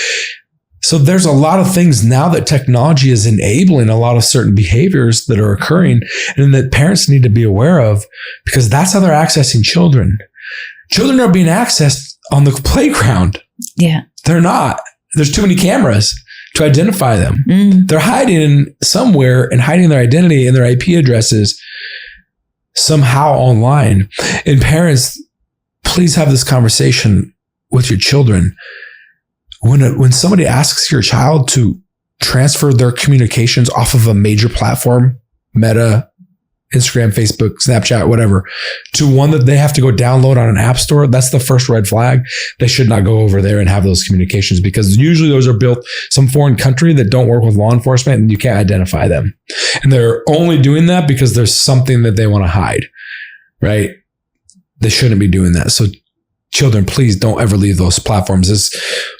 So there's a lot of things now that technology is enabling a lot of certain behaviors that are occurring and that parents need to be aware of, because that's how they're accessing children. Children are being accessed on the playground. Yeah. They're not. There's too many cameras to identify them. They're hiding somewhere and hiding their identity and their IP addresses somehow online. And parents, please have this conversation with your children. When somebody asks your child to transfer their communications off of a major platform, Meta, Instagram, Facebook, Snapchat, whatever, to one that they have to go download on an app store, that's the first red flag. They should not go over there and have those communications, because usually those are built some foreign country that don't work with law enforcement and you can't identify them. And they're only doing that because there's something that they want to hide, right? They shouldn't be doing that. So children, please don't ever leave those platforms. As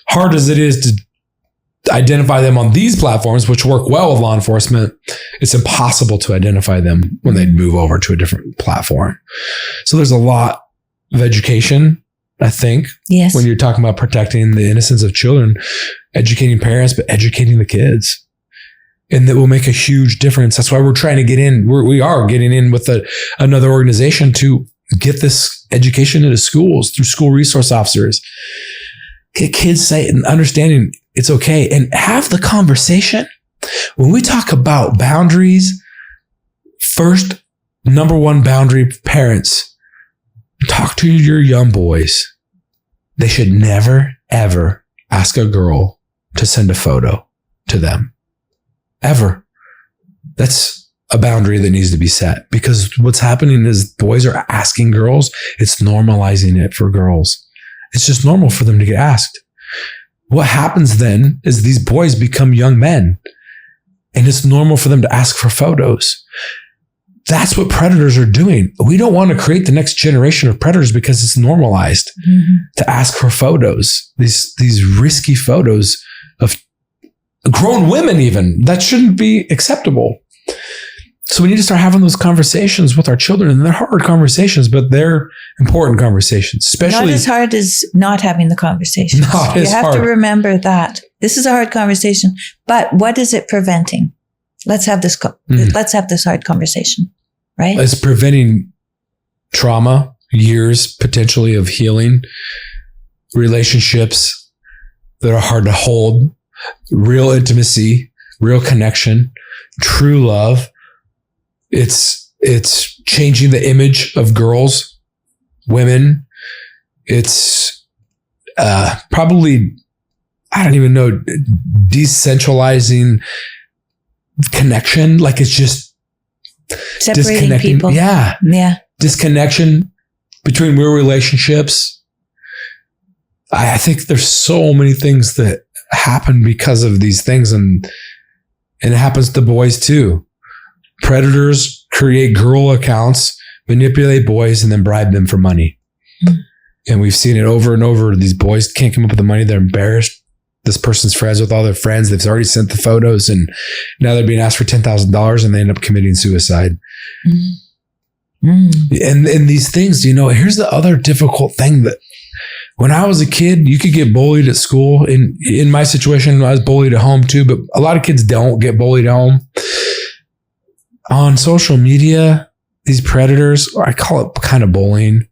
hard as it is to identify them on these platforms, which work well with law enforcement, it's impossible to identify them when they move over to a different platform. So there's a lot of education, I think, when you're talking about protecting the innocence of children, educating parents, but educating the kids. And that will make a huge difference. That's why we're trying to get in. We are getting in with another organization to get this education into schools through school resource officers. Get kids say and understanding it's okay, and have the conversation. When we talk about boundaries, first, number one boundary, parents, talk to your young boys. They should never, ever ask a girl to send a photo to them. Ever. That's a boundary that needs to be set, because what's happening is boys are asking girls. It's normalizing it for girls. It's just normal for them to get asked. What happens then is these boys become young men, and it's normal for them to ask for photos. That's what predators are doing. We don't want to create the next generation of predators because it's normalized to ask for photos, these risky photos of grown women even. That shouldn't be acceptable. So we need to start having those conversations with our children, and they're hard conversations, but they're important conversations, especially not as hard as not having the conversation. You have to remember that this is a hard conversation, but what is it preventing? Let's have this. Let's have this hard conversation, right? It's preventing trauma, years potentially of healing, relationships that are hard to hold, real intimacy, real connection, true love. It's changing the image of girls, women. It's probably, I don't even know, decentralizing connection. Like it's just separating people. Yeah. Disconnection between real relationships. I think there's so many things that happen because of these things, and it happens to boys too. Predators create girl accounts, manipulate boys, and then bribe them for money. And we've seen it over and over. These boys can't come up with the money. They're embarrassed. This person's friends with all their friends. They've already sent the photos, and now they're being asked for $10,000, and they end up committing suicide. And these things, here's the other difficult thing, that when I was a kid, you could get bullied at school. In my situation, I was bullied at home too, but a lot of kids don't get bullied at home. On social media, these predators, I call it kind of bullying.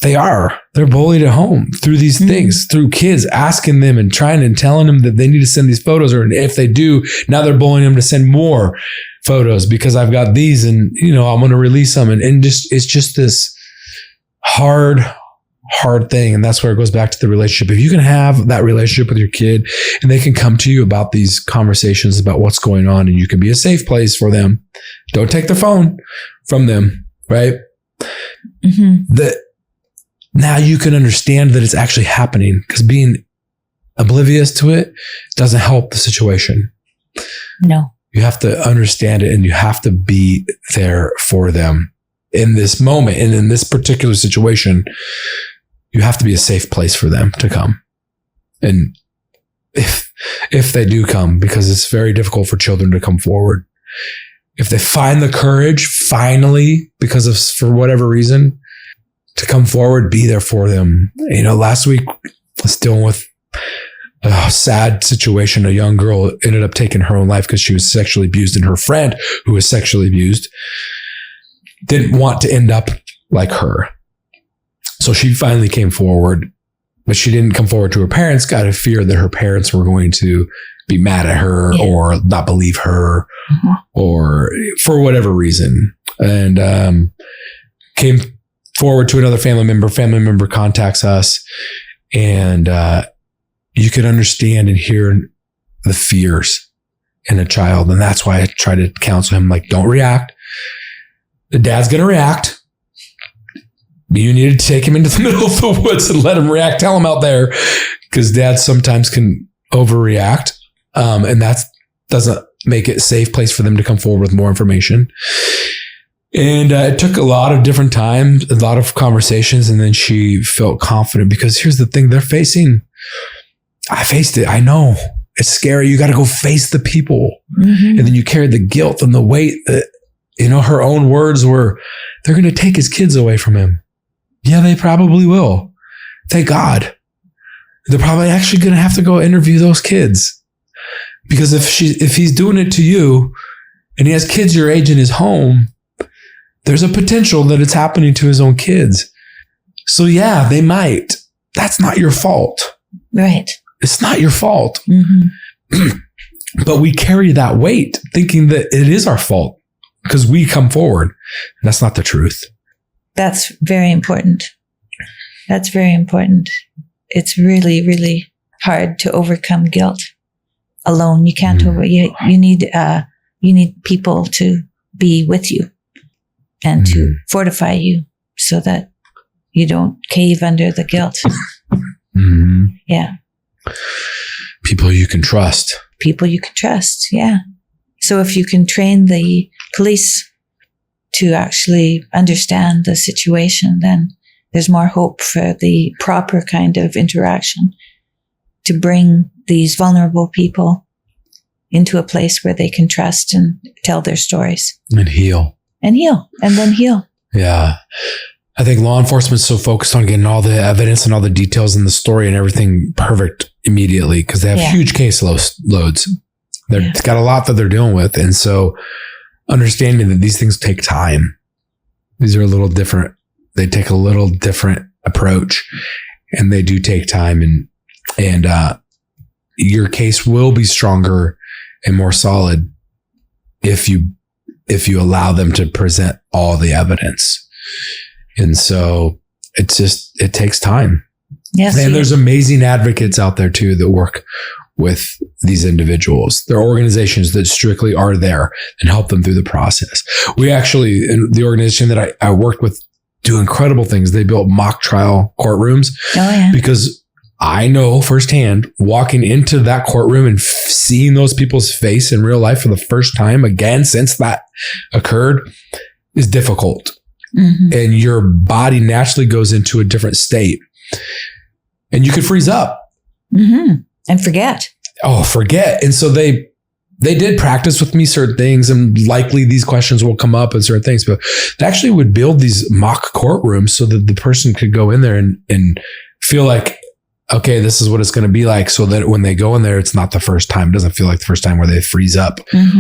They're bullied at home through these things, through kids asking them and trying and telling them that they need to send these photos, or if they do, now they're bullying them to send more photos because I've got these, and I'm going to release them, and it's just this hard thing. And that's where it goes back to the relationship. If you can have that relationship with your kid, and they can come to you about these conversations about what's going on, and you can be a safe place for them. Don't take their phone from them, right? That now you can understand that it's actually happening, because being oblivious to it doesn't help the situation. No. You have to understand it, and you have to be there for them in this moment. And in this particular situation, you have to be a safe place for them to come. And if they do come, because it's very difficult for children to come forward, if they find the courage finally, for whatever reason, to come forward, be there for them. Last week I was dealing with a sad situation. A young girl ended up taking her own life because she was sexually abused, and her friend who was sexually abused didn't want to end up like her. So she finally came forward, but she didn't come forward to her parents, got a fear that her parents were going to be mad at her or not believe her or for whatever reason. And came forward to another family member contacts us, and you can understand and hear the fears in a child. And that's why I try to counsel him, like, don't react. The dad's going to react. You need to take him into the middle of the woods and let him react. Tell him out there, because dads sometimes can overreact. And that doesn't make it a safe place for them to come forward with more information. And it took a lot of different time, a lot of conversations. And then she felt confident, because here's the thing they're facing. I faced it. I know it's scary. You got to go face the people. And then you carry the guilt and the weight that, her own words were, they're going to take his kids away from him. Yeah, they probably will. Thank God. They're probably actually going to have to go interview those kids, because if he's doing it to you and he has kids your age in his home, there's a potential that it's happening to his own kids. So yeah, they might. That's not your fault. Right. It's not your fault. But we carry that weight thinking that it is our fault because we come forward. And that's not the truth. That's very important. That's very important. It's really, really hard to overcome guilt alone. You can't you need people to be with you and to fortify you so that you don't cave under the guilt. Yeah. People you can trust. People you can trust. Yeah. So if you can train the police to actually understand the situation, then there's more hope for the proper kind of interaction to bring these vulnerable people into a place where they can trust and tell their stories. And heal. And then heal. Yeah. I think law enforcement's so focused on getting all the evidence and all the details in the story and everything perfect immediately because they have huge case loads. They've got a lot that they're dealing with. And so understanding that these things take time. These are a little different. They take a little different approach and they do take time and your case will be stronger and more solid if you allow them to present all the evidence. And so it takes time. Yes. And there's amazing advocates out there too that work with these individuals. There are organizations that strictly are there and help them through the process. We actually, in the organization that I worked with, do incredible things. They built mock trial courtrooms. Oh, yeah. Because I know firsthand walking into that courtroom and seeing those people's face in real life for the first time again since that occurred is difficult. And your body naturally goes into a different state and you could freeze up and forget. And so they did practice with me certain things and likely these questions will come up and certain things, but they actually would build these mock courtrooms so that the person could go in there and feel like, okay, this is what it's going to be like. So that when they go in there, it's not the first time. It doesn't feel like the first time where they freeze up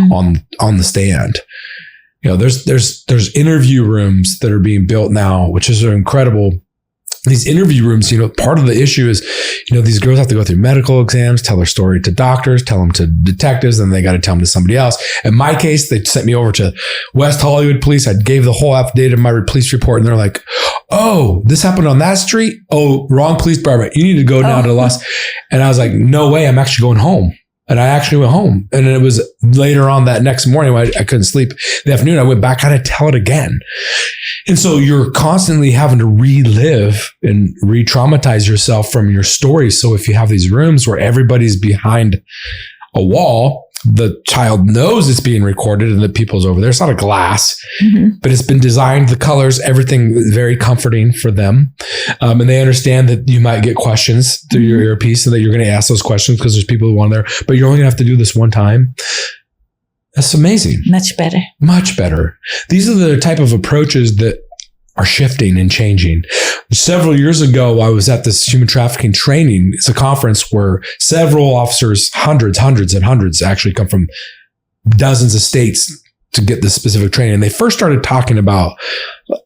on the stand. You know, there's interview rooms that are being built now, which is incredible. These interview rooms, you know, part of the issue is, you know, these girls have to go through medical exams, tell their story to doctors, tell them to detectives, and they got to tell them to somebody else. In my case, they sent me over to West Hollywood Police. I gave the whole affidavit of my police report, and they're like, "Oh, this happened on that street? Oh, wrong police department. You need to go down to Los." And I was like, "No way! I'm actually going home." And I actually went home. And it was later on that next morning when I couldn't sleep. The afternoon, I went back, I had to tell it again. And so you're constantly having to relive and re-traumatize yourself from your story. So if you have these rooms where everybody's behind a wall, the child knows it's being recorded and that people's over there. It's not a glass, but it's been designed, the colors, everything very comforting for them. And they understand that you might get questions through your earpiece and that you're going to ask those questions because there's people who want there, but you're only going to have to do this one time. That's amazing. Much better. Much better. These are the type of approaches that are shifting and changing. Several years ago, I was at this human trafficking training. It's a conference where several officers, hundreds actually come from dozens of states to get this specific training. They first started talking about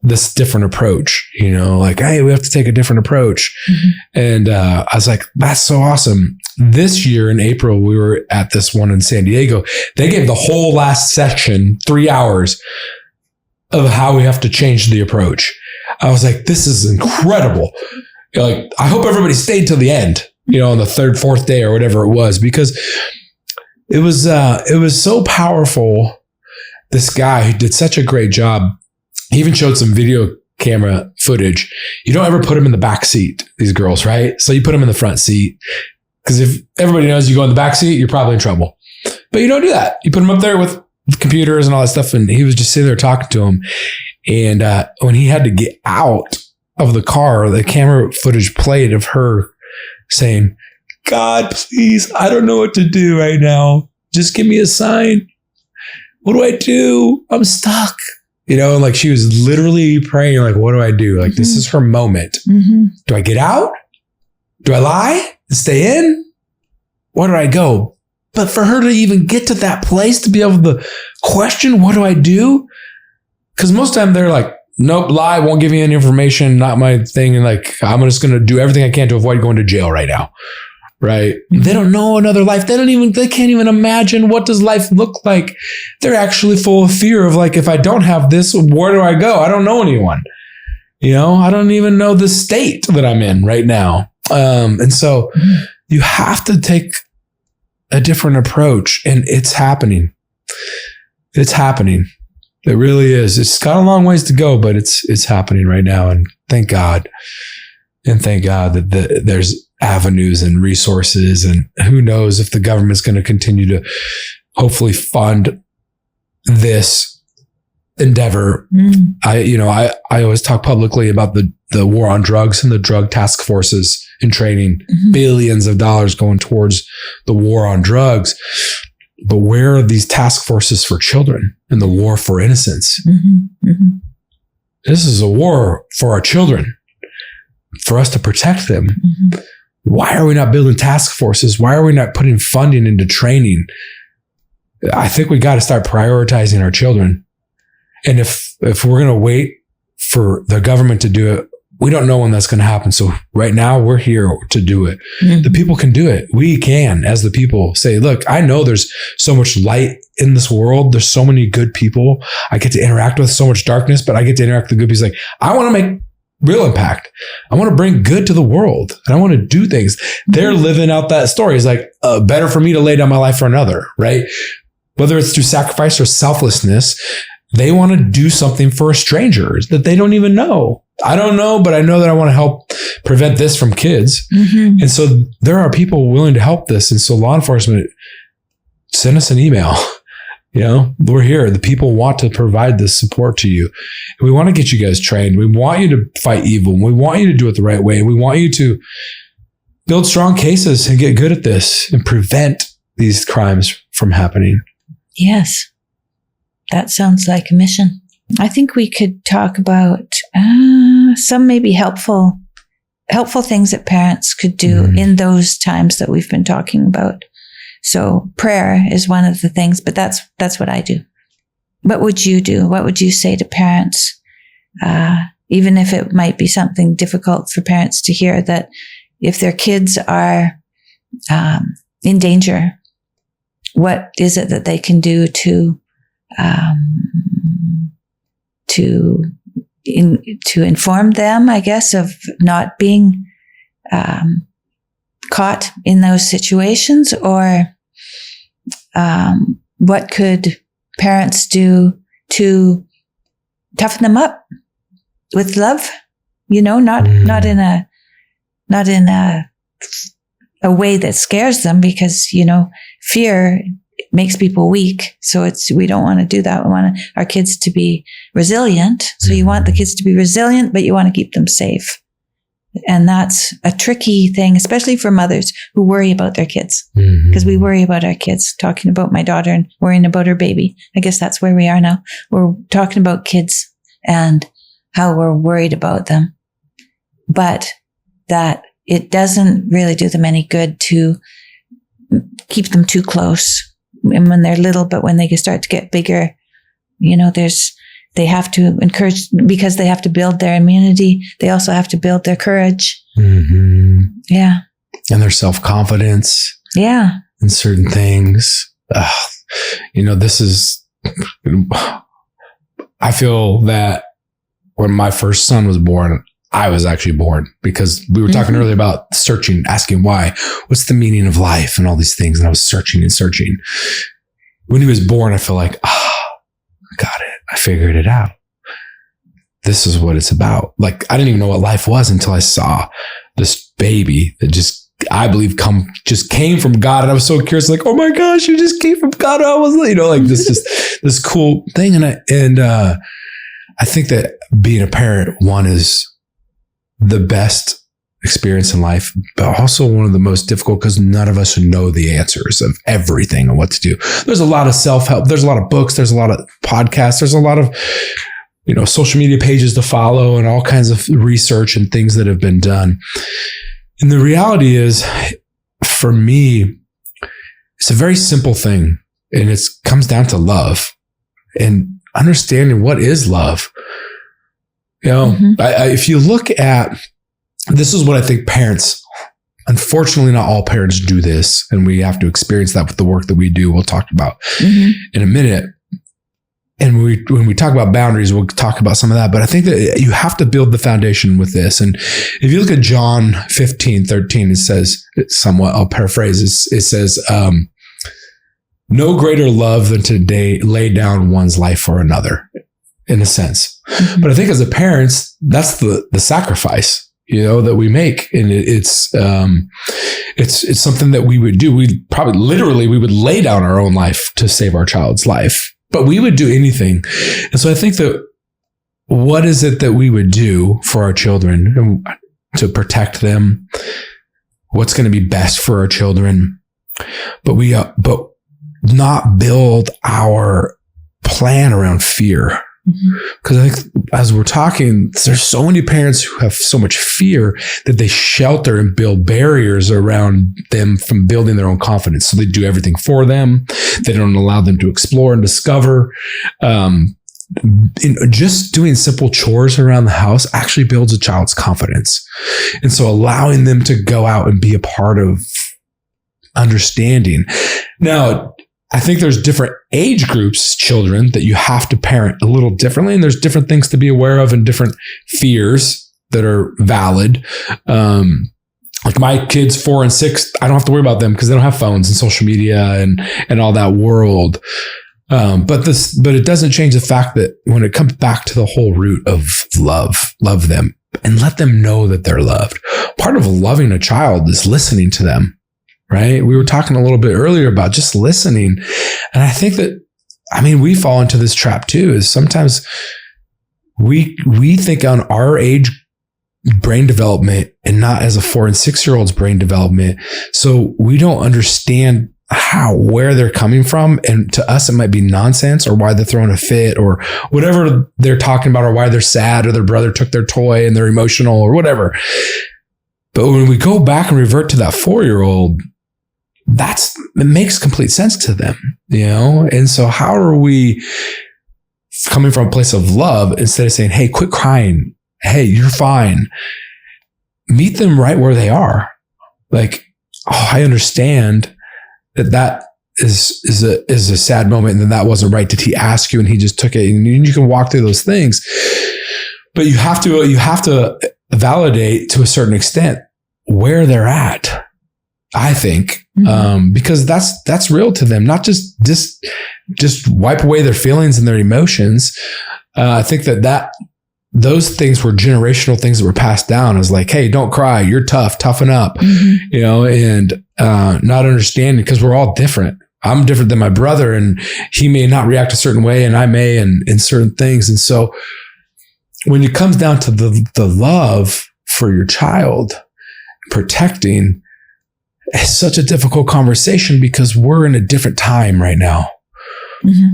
this different approach, you know, like, hey, we have to take a different approach. And I was like, that's so awesome. This year in April, we were at this one in San Diego. They gave the whole last section 3 hours of how we have to change the approach. I was like, this is incredible. Like, I hope everybody stayed till the end, you know, on the third, fourth day or whatever it was, because it was so powerful. This guy who did such a great job, he even showed some video camera footage. You don't ever put them in the back seat, these girls, right? So you put them in the front seat because if everybody knows you go in the back seat, you're probably in trouble. But you don't do that. You put them up there with computers and all that stuff. And he was just sitting there talking to him. And when he had to get out of the car, the camera footage played of her saying, "God, please, I don't know what to do right now. Just give me a sign. What do I do? I'm stuck." You know, like she was literally praying, like, what do I do? Like, this is her moment. Do I get out? Do I lie? Stay in? Where do I go? But for her to even get to that place to be able to question, what do I do? Because most of the time they're like, nope, lie, won't give you any information, not my thing. And like, I'm just going to do everything I can to avoid going to jail right now. Right? They don't know another life. They can't even imagine what does life look like. They're actually full of fear of like, if I don't have this, where do I go? I don't know anyone. You know, I don't even know the state that I'm in right now. And so you have to take a different approach, and it's happening. It's happening. It really is. It's got a long ways to go, but it's happening right now. And thank God. And thank God that there's avenues and resources, and who knows if the government's going to continue to hopefully fund this endeavor. I always talk publicly about the war on drugs and the drug task forces in training, billions of dollars going towards the war on drugs. But where are these task forces for children and the war for innocence? This is a war for our children, for us to protect them. Why are we not building task forces? Why are we not putting funding into training? I think we got to start prioritizing our children. And if we're going to wait for the government to do it, we don't know when that's going to happen. So right now we're here to do it. The people can do it. We can, as the people, say, look, I know there's so much light in this world. There's so many good people I get to interact with, so much darkness, but I get to interact with the good people. Like, I want to make real impact. I want to bring good to the world, and I want to do things. They're living out that story. It's like, better for me to lay down my life for another, right? Whether it's through sacrifice or selflessness, they want to do something for strangers that they don't even know. I don't know, but I know that I want to help prevent this from kids. And so there are people willing to help this. And so law enforcement, send us an email. We're here. The people want to provide this support to you. And we want to get you guys trained. We want you to fight evil. We want you to do it the right way. We want you to build strong cases and get good at this and prevent these crimes from happening. Yes. That sounds like a mission. I think we could talk about some maybe helpful things that parents could do in those times that we've been talking about. So prayer is one of the things, but that's what I do. What would you do? What would you say to parents? Even if it might be something difficult for parents to hear, that if their kids are in danger, what is it that they can do to inform them, I guess, of not being caught in those situations? Or what could parents do to toughen them up with love? Not in a way that scares them, because fear makes people weak. So we don't want to do that. We want our kids to be resilient. So you want the kids to be resilient, but you want to keep them safe. And that's a tricky thing, especially for mothers who worry about their kids, because we worry about our kids. Talking about my daughter and worrying about her baby. I guess that's where we are now. We're talking about kids and how we're worried about them, but that it doesn't really do them any good to keep them too close. And when they're little, but when they start to get bigger, they have to encourage, because they have to build their immunity. They also have to build their courage. Yeah. And their self-confidence. Yeah. In certain things. This is, I feel that when my first son was born, I was actually born, because we were talking earlier about searching, asking why, what's the meaning of life and all these things. And I was searching and searching. When he was born, I feel like, I got it. I figured it out. This is what it's about. Like, I didn't even know what life was until I saw this baby that I believe came from God. And I was so curious, like, oh my gosh, you just came from God. I was, like this cool thing. And I think that being a parent, one, is the best experience in life, but also one of the most difficult, because none of us know the answers of everything and what to do. There's a lot of self-help. There's a lot of books. There's a lot of podcasts. There's a lot of, social media pages to follow and all kinds of research and things that have been done. And the reality is, for me, it's a very simple thing. And it comes down to love and understanding what is love. If you look at, this is what I think parents, unfortunately, not all parents do this, and we have to experience that with the work that we do. We'll talk about in a minute. And when we talk about boundaries, we'll talk about some of that. But I think that you have to build the foundation with this. And if you look at John 15:13, it says, somewhat, I'll paraphrase, it says, no greater love than to lay down one's life for another. in a sense. But I think as a parents, that's the sacrifice, that we make. And it's something that we would do. We would lay down our own life to save our child's life, but we would do anything. And so I think that what is it that we would do for our children to protect them? What's going to be best for our children? But not build our plan around fear. Because I think as we're talking, there's so many parents who have so much fear that they shelter and build barriers around them from building their own confidence. So they do everything for them. They don't allow them to explore and discover. Just doing simple chores around the house actually builds a child's confidence. And so allowing them to go out and be a part of understanding. Now, I think there's different age groups, children, that you have to parent a little differently. And there's different things to be aware of and different fears that are valid. Like my kids, 4 and 6, I don't have to worry about them because they don't have phones and social media and all that world. But it doesn't change the fact that when it comes back to the whole root of love them and let them know that they're loved. Part of loving a child is listening to them. Right? We were talking a little bit earlier about just listening. And I think that, we fall into this trap too, is sometimes we think on our age brain development and not as a 4 and 6 year old's brain development. So we don't understand where they're coming from. And to us, it might be nonsense or why they're throwing a fit or whatever they're talking about or why they're sad or their brother took their toy and they're emotional or whatever. But when we go back and revert to that 4-year-old, it makes complete sense to them, And so how are we coming from a place of love instead of saying, hey, quit crying. Hey, you're fine. Meet them right where they are. Like, I understand that is a sad moment. And then that wasn't right. Did he ask you? And he just took it, and you can walk through those things, but you have to validate to a certain extent where they're at. I think, because that's real to them, not just wipe away their feelings and their emotions. I think that those things were generational things that were passed down as like, hey, don't cry. You're tough, toughen up, and not understanding because we're all different. I'm different than my brother and he may not react a certain way and I may in certain things. And so when it comes down to the love for your child, protecting, it's such a difficult conversation because we're in a different time right now.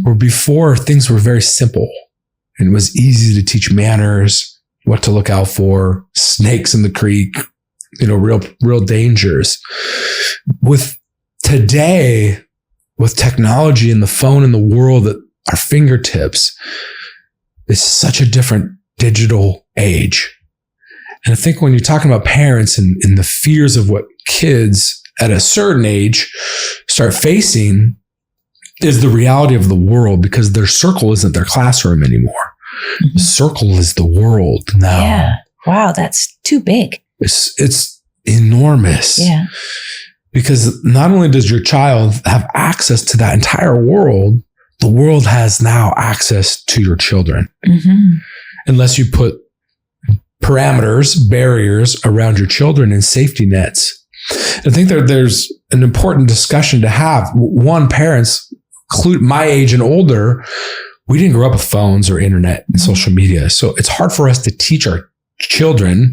Where before things were very simple and it was easy to teach manners, what to look out for, snakes in the creek, real dangers. With today, with technology and the phone and the world at our fingertips, it's such a different digital age. And I think when you're talking about parents and the fears of what kids at a certain age start facing is the reality of the world, because their circle isn't their classroom anymore. The circle is the world now. Yeah. Wow, that's too big. It's enormous. Yeah. Because not only does your child have access to that entire world, the world has now access to your children. Unless you put parameters, barriers around your children and safety nets. I think there's an important discussion to have. One, parents, my age and older, we didn't grow up with phones or internet and social media. So it's hard for us to teach our children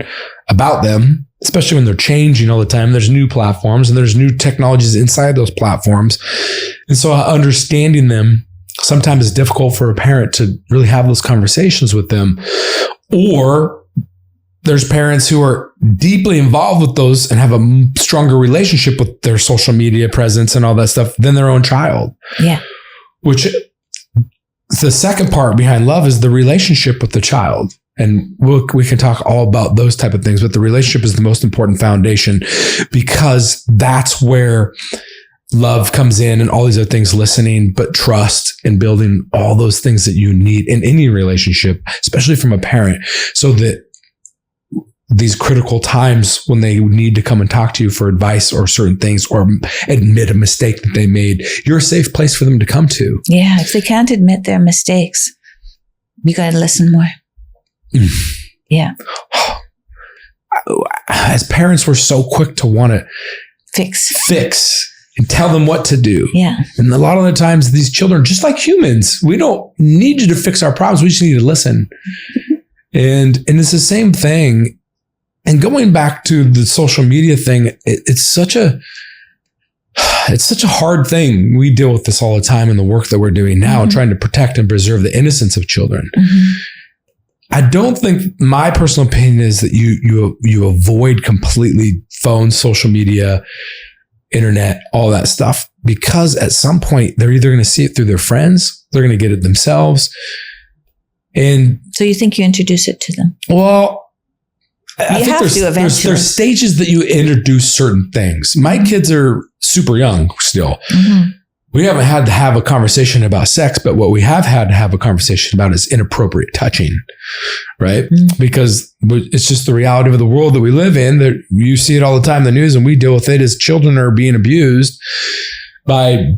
about them, especially when they're changing all the time. There's new platforms and there's new technologies inside those platforms. And so understanding them sometimes is difficult for a parent to really have those conversations with them. Or there's parents who are deeply involved with those and have a stronger relationship with their social media presence and all that stuff than their own child. Yeah. Which the second part behind love is the relationship with the child. And we can talk all about those type of things, but the relationship is the most important foundation, because that's where love comes in and all these other things, listening, but trust and building all those things that you need in any relationship, especially from a parent, so that these critical times when they need to come and talk to you for advice or certain things or admit a mistake that they made, you're a safe place for them to come to. Yeah. If they can't admit their mistakes, You got to listen more. Yeah. As parents, we're so quick to want to fix and tell them what to do. Yeah. And a lot of the times these children, just like humans, we don't need you to fix our problems. We just need to listen. And it's the same thing. And going back to the social media thing, it's such a hard thing. We deal with this all the time in the work that we're doing now, trying to protect and preserve the innocence of children. I don't think, my personal opinion is that you avoid completely phone, social media, internet, all that stuff, because at some point they're either going to see it through their friends, they're going to get it themselves. And so you think you introduce it to them? Well, I think there's stages that you introduce certain things. My kids are super young still. We haven't had to have a conversation about sex, but what we have had to have a conversation about is inappropriate touching, right? Because it's just the reality of the world that we live in. That you see it all the time in the news, and we deal with it as children are being abused by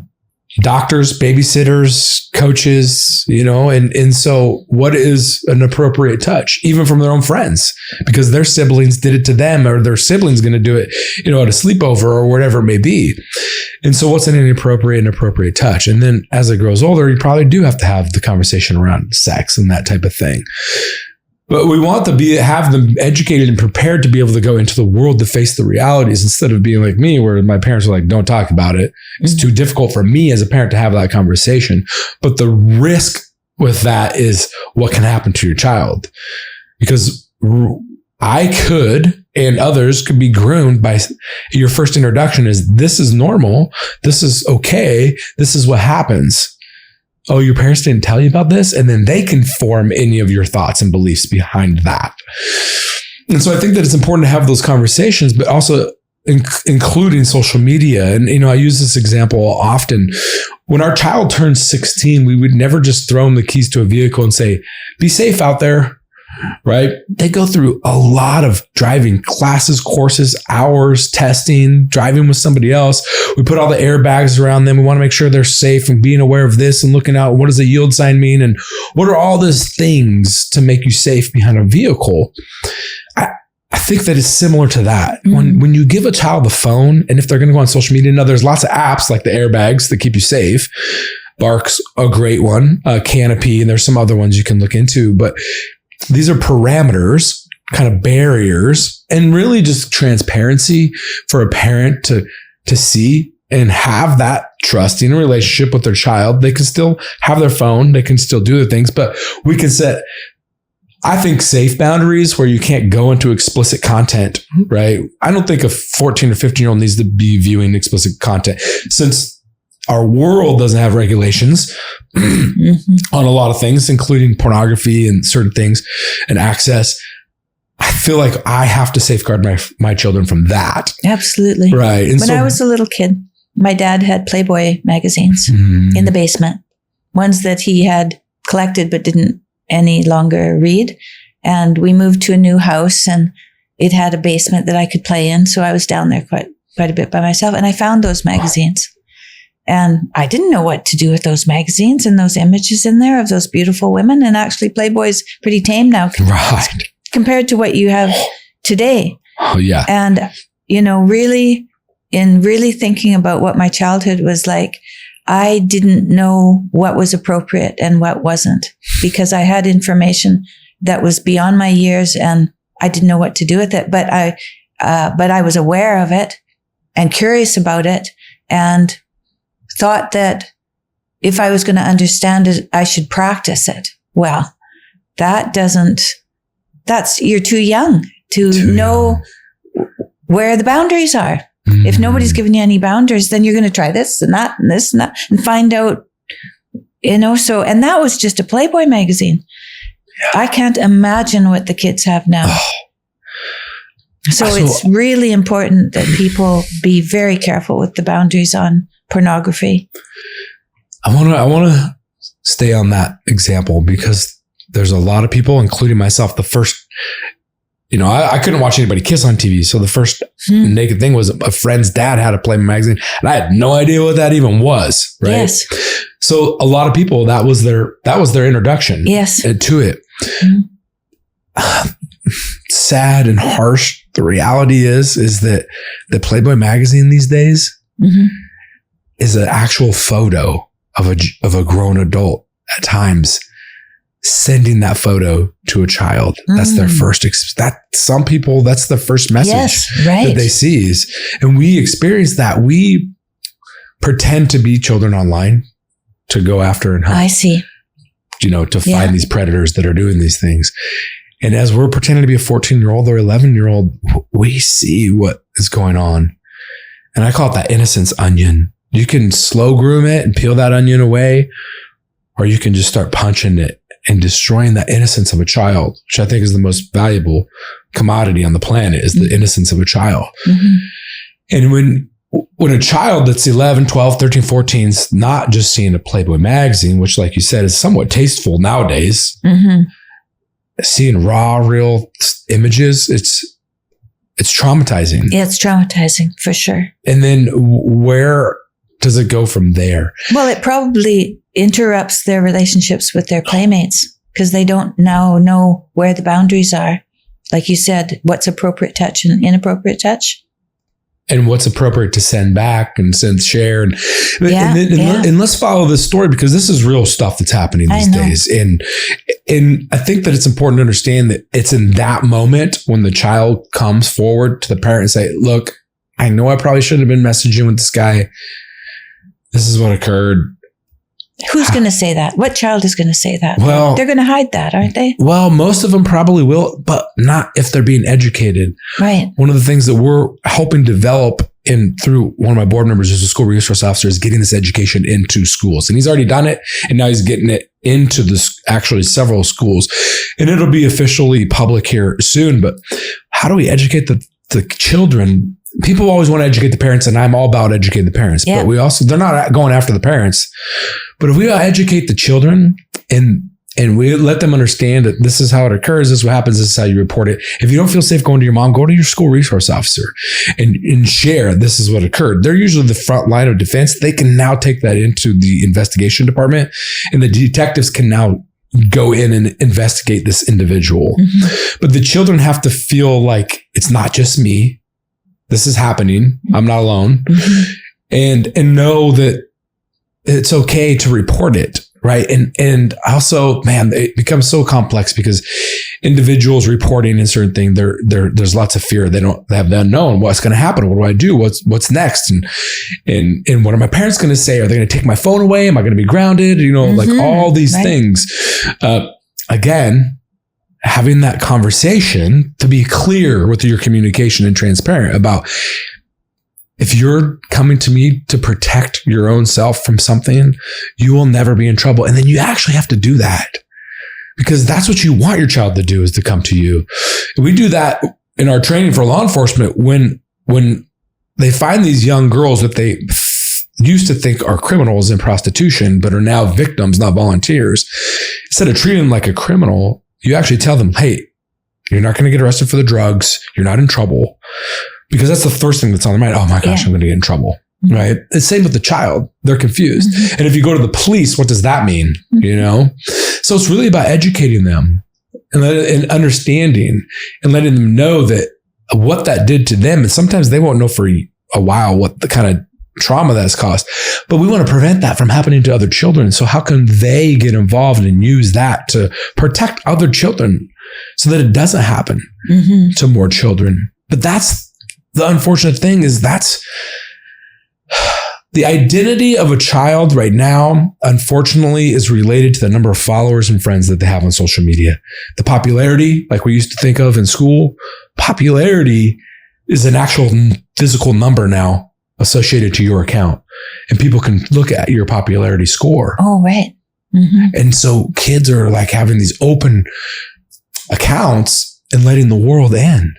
doctors, babysitters, coaches, and so what is an appropriate touch, even from their own friends, because their siblings did it to them, or their siblings going to do it, at a sleepover or whatever it may be. And so what's an inappropriate touch? And then as it grows older, you probably do have to have the conversation around sex and that type of thing. But we want to have them educated and prepared to be able to go into the world to face the realities, instead of being like me, where my parents were like, don't talk about it. It's too difficult for me as a parent to have that conversation. But the risk with that is what can happen to your child. Because I could, and others could be groomed by your first introduction is, this is normal. This is okay. This is what happens. Oh, your parents didn't tell you about this? And then they can form any of your thoughts and beliefs behind that. And so I think that it's important to have those conversations, but also including social media. And, I use this example often. When our child turns 16, we would never just throw them the keys to a vehicle and say, be safe out there. Right? They go through a lot of driving classes, courses, hours, testing, driving with somebody else. We put all the airbags around them. We want to make sure they're safe, and being aware of this and looking out. What does a yield sign mean? And what are all those things to make you safe behind a vehicle? I think that is similar to that. When you give a child the phone, and if they're going to go on social media, now there's lots of apps like the airbags that keep you safe. Bark's a great one, Canopy, and there's some other ones you can look into, but these are parameters, kind of barriers, and really just transparency for a parent to see and have that trusting relationship with their child. They can still have their phone. They can still do the things, but we can set, I think, safe boundaries where you can't go into explicit content, right? I don't think a 14 or 15-year-old needs to be viewing explicit content, since our world doesn't have regulations on a lot of things, including pornography and certain things and access. I feel like I have to safeguard my children from that. Absolutely. Right. And when I was a little kid, my dad had Playboy magazines in the basement, ones that he had collected but didn't any longer read. And we moved to a new house, and it had a basement that I could play in. So I was down there quite a bit by myself, and I found those magazines. And I didn't know what to do with those magazines and those images in there of those beautiful women. And actually, Playboy's pretty tame now compared to what you have today. Oh, yeah. And, really thinking about what my childhood was like, I didn't know what was appropriate and what wasn't, because I had information that was beyond my years and I didn't know what to do with it. But I was aware of it and curious about it, and thought that if I was going to understand it, I should practice it. Well, you're too young to know where the boundaries are. If nobody's giving you any boundaries, then you're going to try this and that and this and that and find out, so, and that was just a Playboy magazine. Yeah. I can't imagine what the kids have now. So it's really important that people be very careful with the boundaries on pornography. I want to stay on that example, because there's a lot of people, including myself, the first, I couldn't watch anybody kiss on TV. So the first naked thing was a friend's dad had a Playboy magazine, and I had no idea what that even was. Right. Yes. So a lot of people, that was their introduction yes. to it. Mm-hmm. Sad and harsh. The reality is that the Playboy magazine these days mm-hmm. is an actual photo of a grown adult at times sending that photo to a child. That's their first, some people, that's the first message that they see and we experience that. We pretend to be children online to go after and hunt. I see. To find these predators that are doing these things. And as we're pretending to be a 14-year-old or 11-year-old, we see what is going on. And I call it that innocence onion. You can slow groom it and peel that onion away, or you can just start punching it and destroying the innocence of a child, which I think is the most valuable commodity on the planet, is the innocence of a child. Mm-hmm. And when a child that's 11, 12, 13, 14 is not just seeing a Playboy magazine, which like you said is somewhat tasteful nowadays, mm-hmm. seeing raw, real images, it's traumatizing. Yeah, it's traumatizing for sure. And then where does it go from there? Well, it probably interrupts their relationships with their playmates because they don't now know where the boundaries are. Like you said, what's appropriate touch and inappropriate touch. And what's appropriate to send back and share. And let's follow this story because this is real stuff that's happening these days. And I think that it's important to understand that it's in that moment when the child comes forward to the parent and say, look, I know I probably shouldn't have been messaging with this guy. This is what occurred. Who's going to say that? What child is going to say that? Well, they're going to hide that, aren't they? Well, most of them probably will, but not if they're being educated. Right. One of the things that we're helping develop through one of my board members who's a school resource officer is getting this education into schools. And he's already done it. And now he's getting it into actually several schools. And it'll be officially public here soon. But how do we educate the children? People always want to educate the parents, and I'm all about educating the parents. Yeah. But they're not going after the parents. But if we educate the children and we let them understand that this is how it occurs, this is what happens, this is how you report it. If you don't feel safe going to your mom, go to your school resource officer and share this is what occurred. They're usually the front line of defense. They can now take that into the investigation department, and the detectives can now go in and investigate this individual. Mm-hmm. But the children have to feel like it's not just me. This is happening. I'm not alone. Mm-hmm. And know that it's okay to report it. Right. And also, man, it becomes so complex because individuals reporting in certain things, there's lots of fear. They have the unknown. What's going to happen? What do I do? What's next? And what are my parents going to say? Are they going to take my phone away? Am I going to be grounded? Like all these things. Again, having that conversation to be clear with your communication and transparent about, if you're coming to me to protect your own self from something, you will never be in trouble. And then you actually have to do that because that's what you want your child to do, is to come to you. And we do that in our training for law enforcement when they find these young girls that they used to think are criminals in prostitution, but are now victims, not volunteers. Instead of treating them like a criminal, you actually tell them, hey, you're not going to get arrested for the drugs. You're not in trouble. Because that's the first thing that's on their mind. Oh my gosh, I'm going to get in trouble. Mm-hmm. Right. The same with the child. They're confused. Mm-hmm. And if you go to the police, what does that mean? Mm-hmm. So it's really about educating them and understanding and letting them know that what that did to them. And sometimes they won't know for a while what the kind of trauma that's caused, but we want to prevent that from happening to other children. So how can they get involved and use that to protect other children so that it doesn't happen to more children? But that's the unfortunate thing, is that's the identity of a child right now, unfortunately, is related to the number of followers and friends that they have on social media. The popularity, like we used to think of in school, popularity is an actual physical number now associated to your account. And people can look at your popularity score. Oh, right. Mm-hmm. And so kids are like having these open accounts and letting the world in.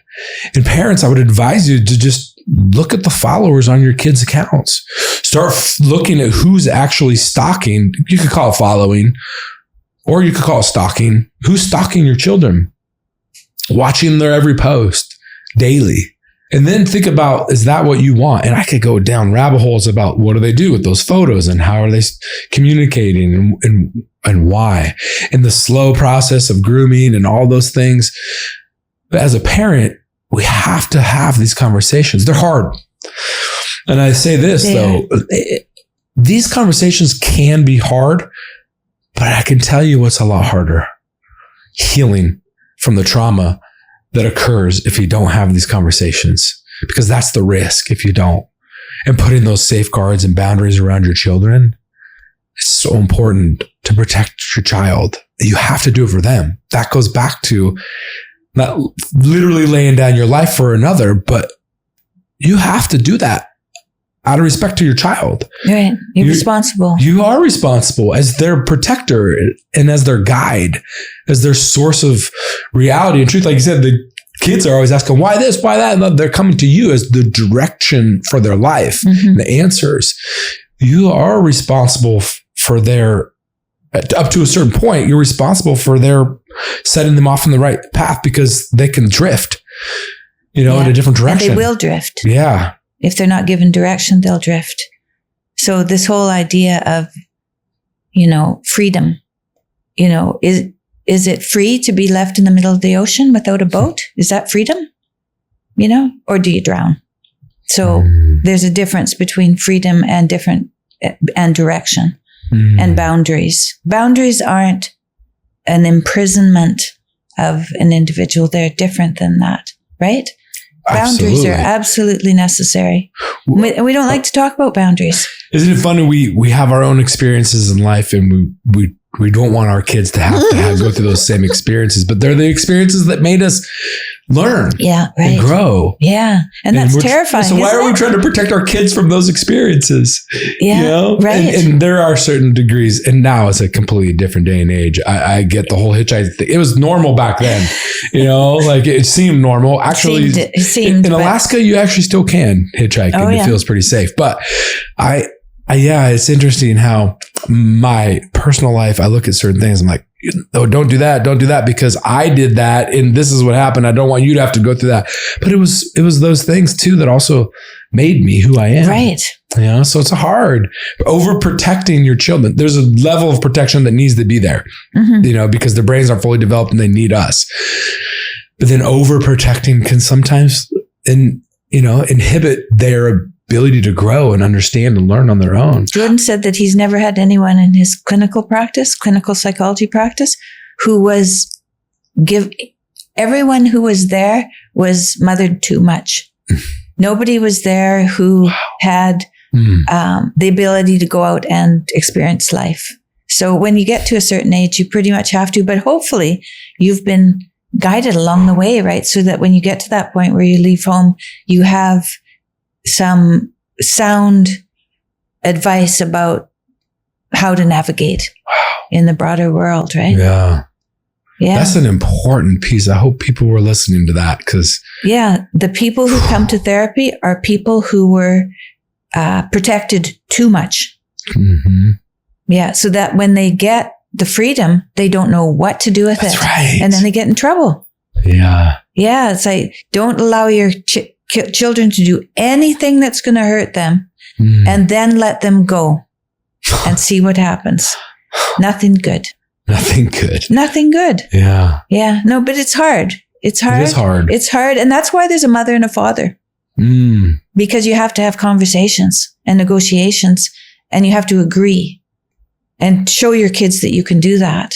And parents, I would advise you to just look at the followers on your kids' accounts. Start looking at who's actually stalking. You could call it following, or you could call it stalking. Who's stalking your children? Watching their every post daily. And then think about, is that what you want? And I could go down rabbit holes about what do they do with those photos and how are they communicating and why, and the slow process of grooming and all those things. But as a parent, we have to have these conversations. They're hard. And I say this though, these conversations can be hard, but I can tell you what's a lot harder: healing from the trauma that occurs if you don't have these conversations, because that's the risk if you don't. And putting those safeguards and boundaries around your children, it's so important to protect your child. You have to do it for them. That goes back to not literally laying down your life for another, but you have to do that out of respect to your child. Right. You're responsible. You are responsible as their protector and as their guide, as their source of reality and truth. Like you said, the kids are always asking, why this, why that? And they're coming to you as the direction for their life, and the answers. You are responsible for their, up to a certain point, you're responsible for their setting them off on the right path, because they can drift, in a different direction. And they will drift. Yeah. If they're not given direction, they'll drift. So this whole idea of, freedom, is it free to be left in the middle of the ocean without a boat? Is that freedom? Or do you drown? So there's a difference between freedom and direction and boundaries. Boundaries aren't an imprisonment of an individual. They're different than that, right? Boundaries are absolutely necessary. And we don't like to talk about boundaries. Isn't it funny? We have our own experiences in life, and we don't want our kids to have go through those same experiences, but they're the experiences that made us learn and grow. Yeah. And that's terrifying. So why are we trying to protect our kids from those experiences? Yeah. Right. And there are certain degrees, and now it's a completely different day and age. I get the whole hitchhike thing. It was normal back then, like it seemed normal. Actually, it seemed, in Alaska, you actually still can hitchhike, and it feels pretty safe. But it's interesting how my personal life, I look at certain things, I'm like, oh, don't do that because I did that and this is what happened. I don't want you to have to go through that. But it was those things too that also made me who I am. Right. So it's hard. Overprotecting your children. There's a level of protection that needs to be there, because their brains aren't fully developed and they need us. But then overprotecting can sometimes inhibit their ability to grow and understand and learn on their own. Jordan said that he's never had anyone in his clinical psychology practice, everyone who was there was mothered too much. Nobody was there who had the ability to go out and experience life. So when you get to a certain age, you pretty much have to, but hopefully you've been guided along the way, right? So that when you get to that point where you leave home, you have some sound advice about how to navigate in the broader world, right? Yeah. That's an important piece. I hope people were listening to that, because the people who come to therapy are people who were protected too much. So that when they get the freedom, they don't know what to do with it. Right. And then they get in trouble. It's like, don't allow your children to do anything that's going to hurt them, and then let them go and see what happens. Nothing good. Nothing good. Yeah. No, but it's hard. It's hard. It is hard. It's hard. And that's why there's a mother and a father. Because you have to have conversations and negotiations, and you have to agree and show your kids that you can do that,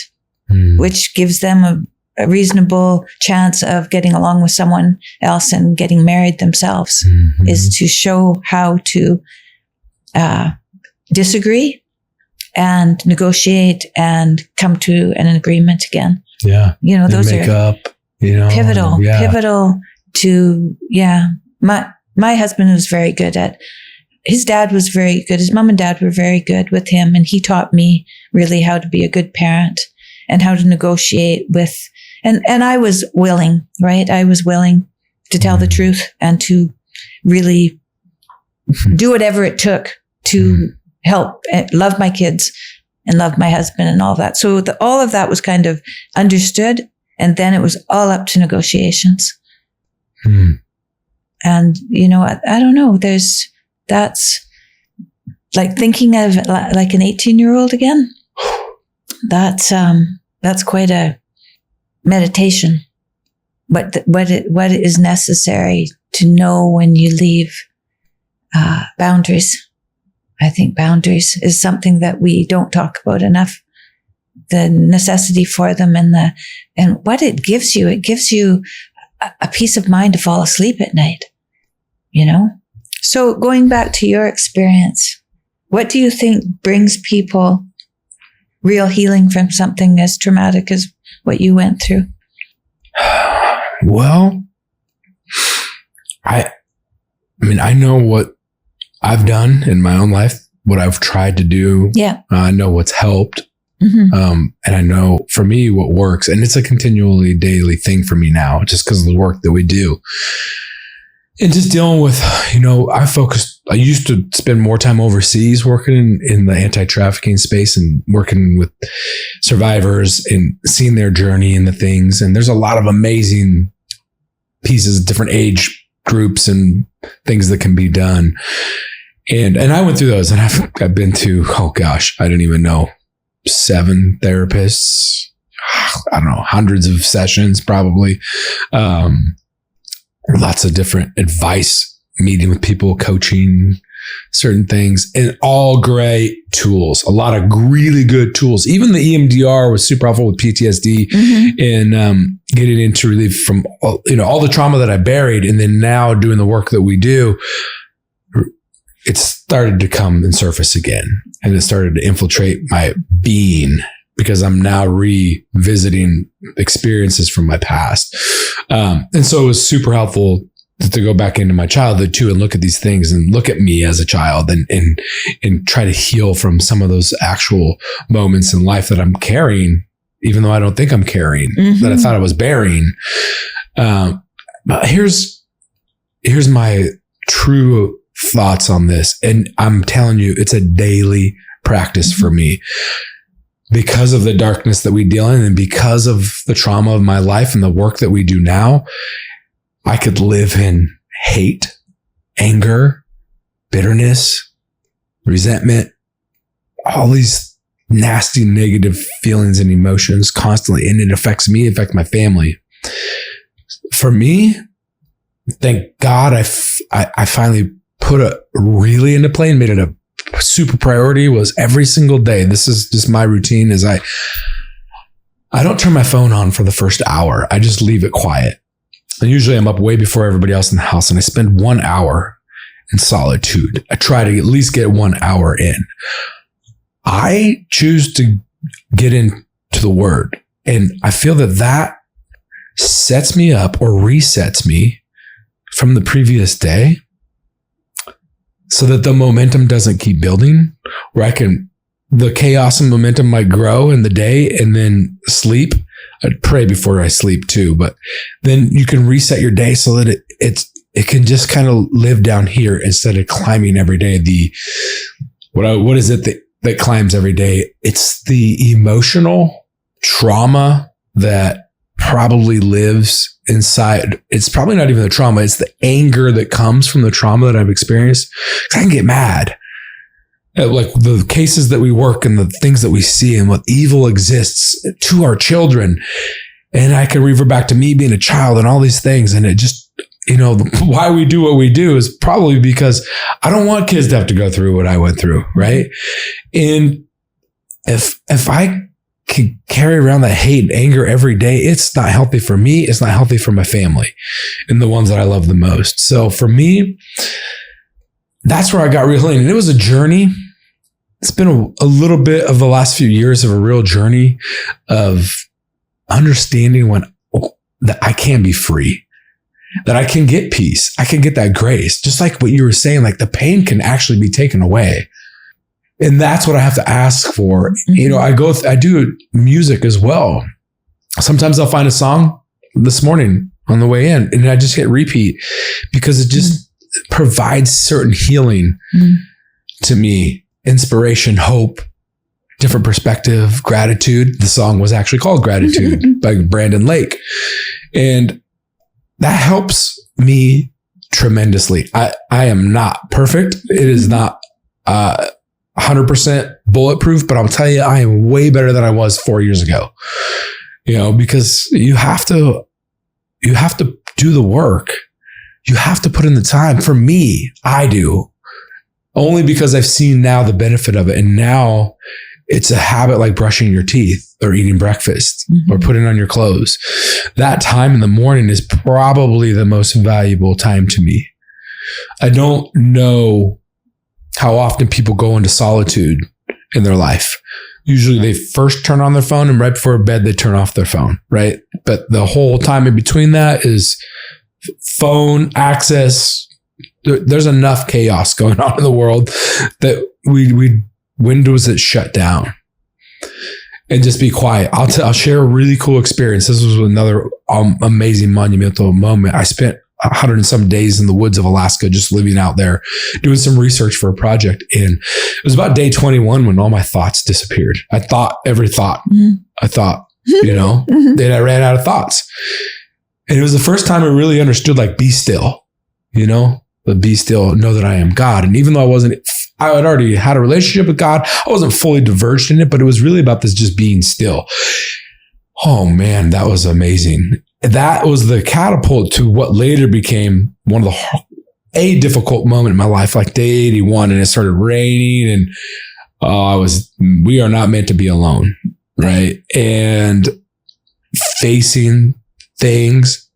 which gives them a reasonable chance of getting along with someone else and getting married themselves, is to show how to disagree and negotiate and come to an agreement again. Yeah. Those are pivotal to, my husband was very good at, his dad was very good. His mom and dad were very good with him. And he taught me really how to be a good parent and how to negotiate with, and I was willing, right? I was willing to tell the truth and to really do whatever it took to help love my kids and love my husband and all that. So all of that was kind of understood. And then it was all up to negotiations. And, I don't know, that's like thinking of like an 18-year-old again. That's quite a meditation. What is necessary to know when you leave boundaries. I think boundaries is something that we don't talk about enough. The necessity for them and what it gives you a peace of mind to fall asleep at night, So going back to your experience, what do you think brings people real healing from something as traumatic as what you went through? Well, I know what I've done in my own life, what I've tried to do. Yeah. I know what's helped. Mm-hmm. And I know for me what works, and it's a continually daily thing for me now, just because of the work that we do. And just dealing with, I used to spend more time overseas working in the anti-trafficking space and working with survivors and seeing their journey and the things. And there's a lot of amazing pieces, different age groups and things that can be done. And I went through those, and I've been to, I don't even know, 7 therapists, I don't know, hundreds of sessions probably. Lots of different advice, meeting with people, coaching, certain things, and all great tools. A lot of really good tools. Even the EMDR was super helpful with PTSD and getting into relief from all the trauma that I buried. And then now doing the work that we do, it started to come and surface again. And it started to infiltrate my being because I'm now revisiting experiences from my past. And so it was super helpful to go back into my childhood too and look at these things and look at me as a child and try to heal from some of those actual moments in life that I'm carrying, even though I don't think I'm carrying, that I thought I was bearing. But here's my true thoughts on this. And I'm telling you, it's a daily practice for me. Because of the darkness that we deal in and because of the trauma of my life and the work that we do now, I could live in hate, anger, bitterness, resentment, all these nasty negative feelings and emotions constantly. And it affects me, it affects my family. For me, thank God I finally put it really into play and made it a super priority. Was every single day. This is just my routine is I don't turn my phone on for the first hour. I just leave it quiet. And usually I'm up way before everybody else in the house and I spend 1 hour in solitude. I try to at least get 1 hour in. I choose to get into the word. And I feel that sets me up or resets me from the previous day, so that the momentum doesn't keep building, where the chaos and momentum might grow in the day and then sleep. I'd pray before I sleep too, but then you can reset your day so that it can just kind of live down here instead of climbing every day. What is it that climbs every day? It's the emotional trauma that probably lives inside. It's probably not even the trauma. It's the anger that comes from the trauma that I've experienced. 'Cause I can get mad at like the cases that we work and the things that we see and what evil exists to our children. And I can revert back to me being a child and all these things. And it just, why we do what we do is probably because I don't want kids to have to go through what I went through. Right. And if I can carry around that hate and anger every day, it's not healthy for me. It's not healthy for my family and the ones that I love the most. So for me, that's where I got real healing. And it was a journey. It's been a little bit of the last few years of a real journey of understanding that I can be free, that I can get peace. I can get that grace. Just like what you were saying, like the pain can actually be taken away. And that's what I have to ask for. I do music as well. Sometimes I'll find a song this morning on the way in and I just hit repeat because it just provides certain healing to me, inspiration, hope, different perspective, gratitude. The song was actually called Gratitude by Brandon Lake. And that helps me tremendously. I am not perfect. It is not 100% bulletproof, but I'll tell you, I am way better than I was 4 years ago. Because you have to do the work. You have to put in the time. For me, I do. Only because I've seen now the benefit of it. And now it's a habit like brushing your teeth or eating breakfast or putting on your clothes. That time in the morning is probably the most valuable time to me. I don't know how often people go into solitude in their life. Usually they first turn on their phone and right before bed, they turn off their phone, right? But the whole time in between that is phone access. There's enough chaos going on in the world that when does it shut down and just be quiet? I'll share a really cool experience. This was another amazing monumental moment. I spent 100 and some days in the woods of Alaska, just living out there, doing some research for a project. And it was about day 21 when all my thoughts disappeared. I thought every thought I thought, then I ran out of thoughts. And it was the first time I really understood, like, be still, but be still, know that I am God. And even though I had already had a relationship with God, I wasn't fully diverged in it, but it was really about this just being still. Oh man, that was amazing. That was the catapult to what later became one of a difficult moment in my life, like day 81, and it started raining, and we are not meant to be alone, right? And facing things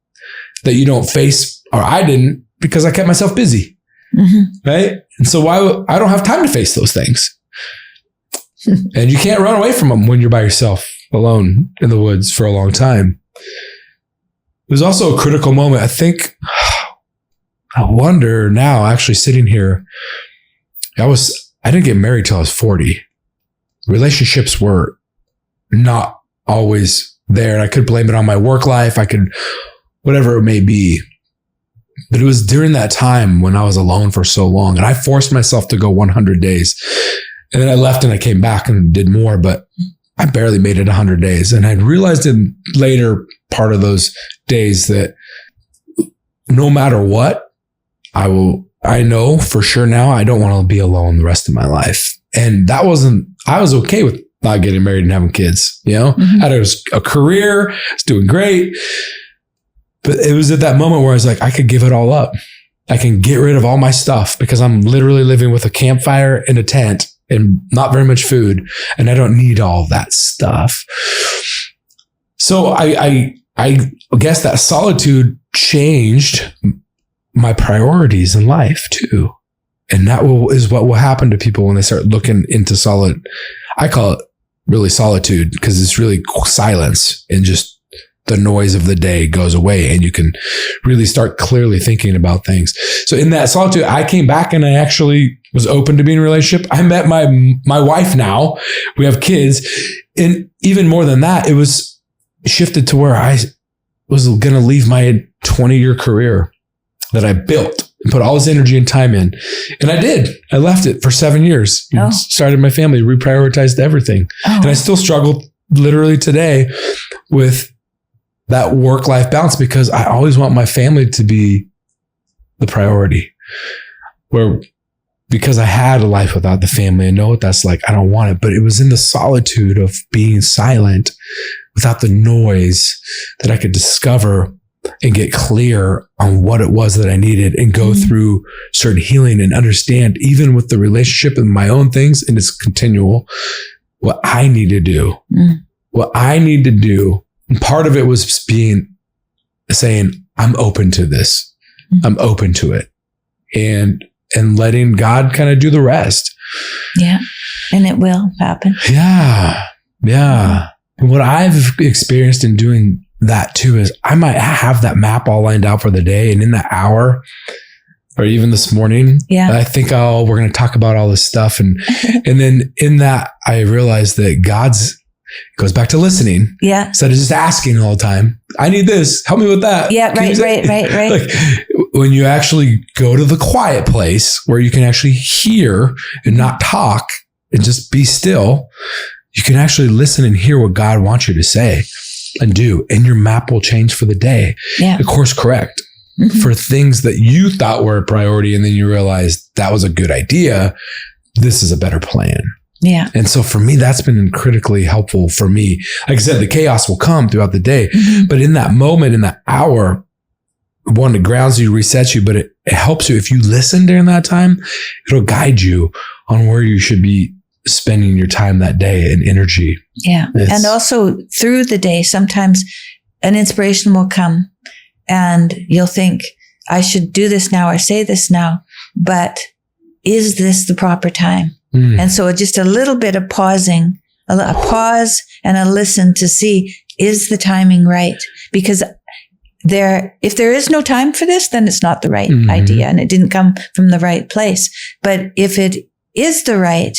that you don't face, or I didn't, because I kept myself busy, right? And so I don't have time to face those things. And you can't run away from them when you're by yourself alone in the woods for a long time. It was also a critical moment. I wonder now, actually sitting here, I didn't get married till I was 40. Relationships were not always there. And I could blame it on my work life. I could, whatever it may be. But it was during that time when I was alone for so long, and I forced myself to go 100 days. And then I left and I came back and did more, but I barely made it 100 days. And I realized in later part of those days that no matter what, I know for sure now I don't want to be alone the rest of my life. And I was okay with not getting married and having kids, I had a career, I was doing great. But it was at that moment where I was like, I could give it all up. I can get rid of all my stuff because I'm literally living with a campfire and a tent and not very much food. And I don't need all that stuff. So I guess that solitude changed my priorities in life too. And that is what will happen to people when they start looking into I call it really solitude, because it's really silence, and just the noise of the day goes away and you can really start clearly thinking about things. So in that solitude, I came back and I actually was open to being in a relationship. I met my wife now. We have kids. And even more than that, it was shifted to where I was going to leave my 20-year career that I built and put all this energy and time in. And I did. I left it for 7 years. Started my family, reprioritized everything. And I still struggle literally today with that work-life balance, because I always want my family to be the priority. Because I had a life without the family, I know what that's like. I don't want it, but it was in the solitude of being silent without the noise that I could discover and get clear on what it was that I needed and go through certain healing and understand, even with the relationship and my own things, and it's continual, what I need to do. What I need to do. And part of it was saying, I'm open to this. I'm open to it. And letting God kind of do the rest. Yeah. And it will happen. Yeah. Yeah. And what I've experienced in doing that too is I might have that map all lined out for the day. And in that hour, or even this morning, I think, we're going to talk about all this stuff. And then in that, I realized that goes back to listening. Yeah. Instead of just asking all the time, I need this, help me with that. Yeah. Right. Like, when you actually go to the quiet place where you can actually hear and not talk and just be still, you can actually listen and hear what God wants you to say and do. And your map will change for the day. Yeah. Of course, correct. for things that you thought were a priority. And then you realize that was a good idea. This is a better plan. Yeah. And so for me, that's been critically helpful for me. Like I said, the chaos will come throughout the day, but in that moment, in that hour, one, it grounds you, resets you, but it helps you. If you listen during that time, it'll guide you on where you should be spending your time that day and energy. Yeah. And also through the day, sometimes an inspiration will come and you'll think, I should do this now or say this now, but is this the proper time? And so just a little bit of pausing, a pause and a listen to see, is the timing right? Because if there is no time for this, then it's not the right idea and it didn't come from the right place. But if it is the right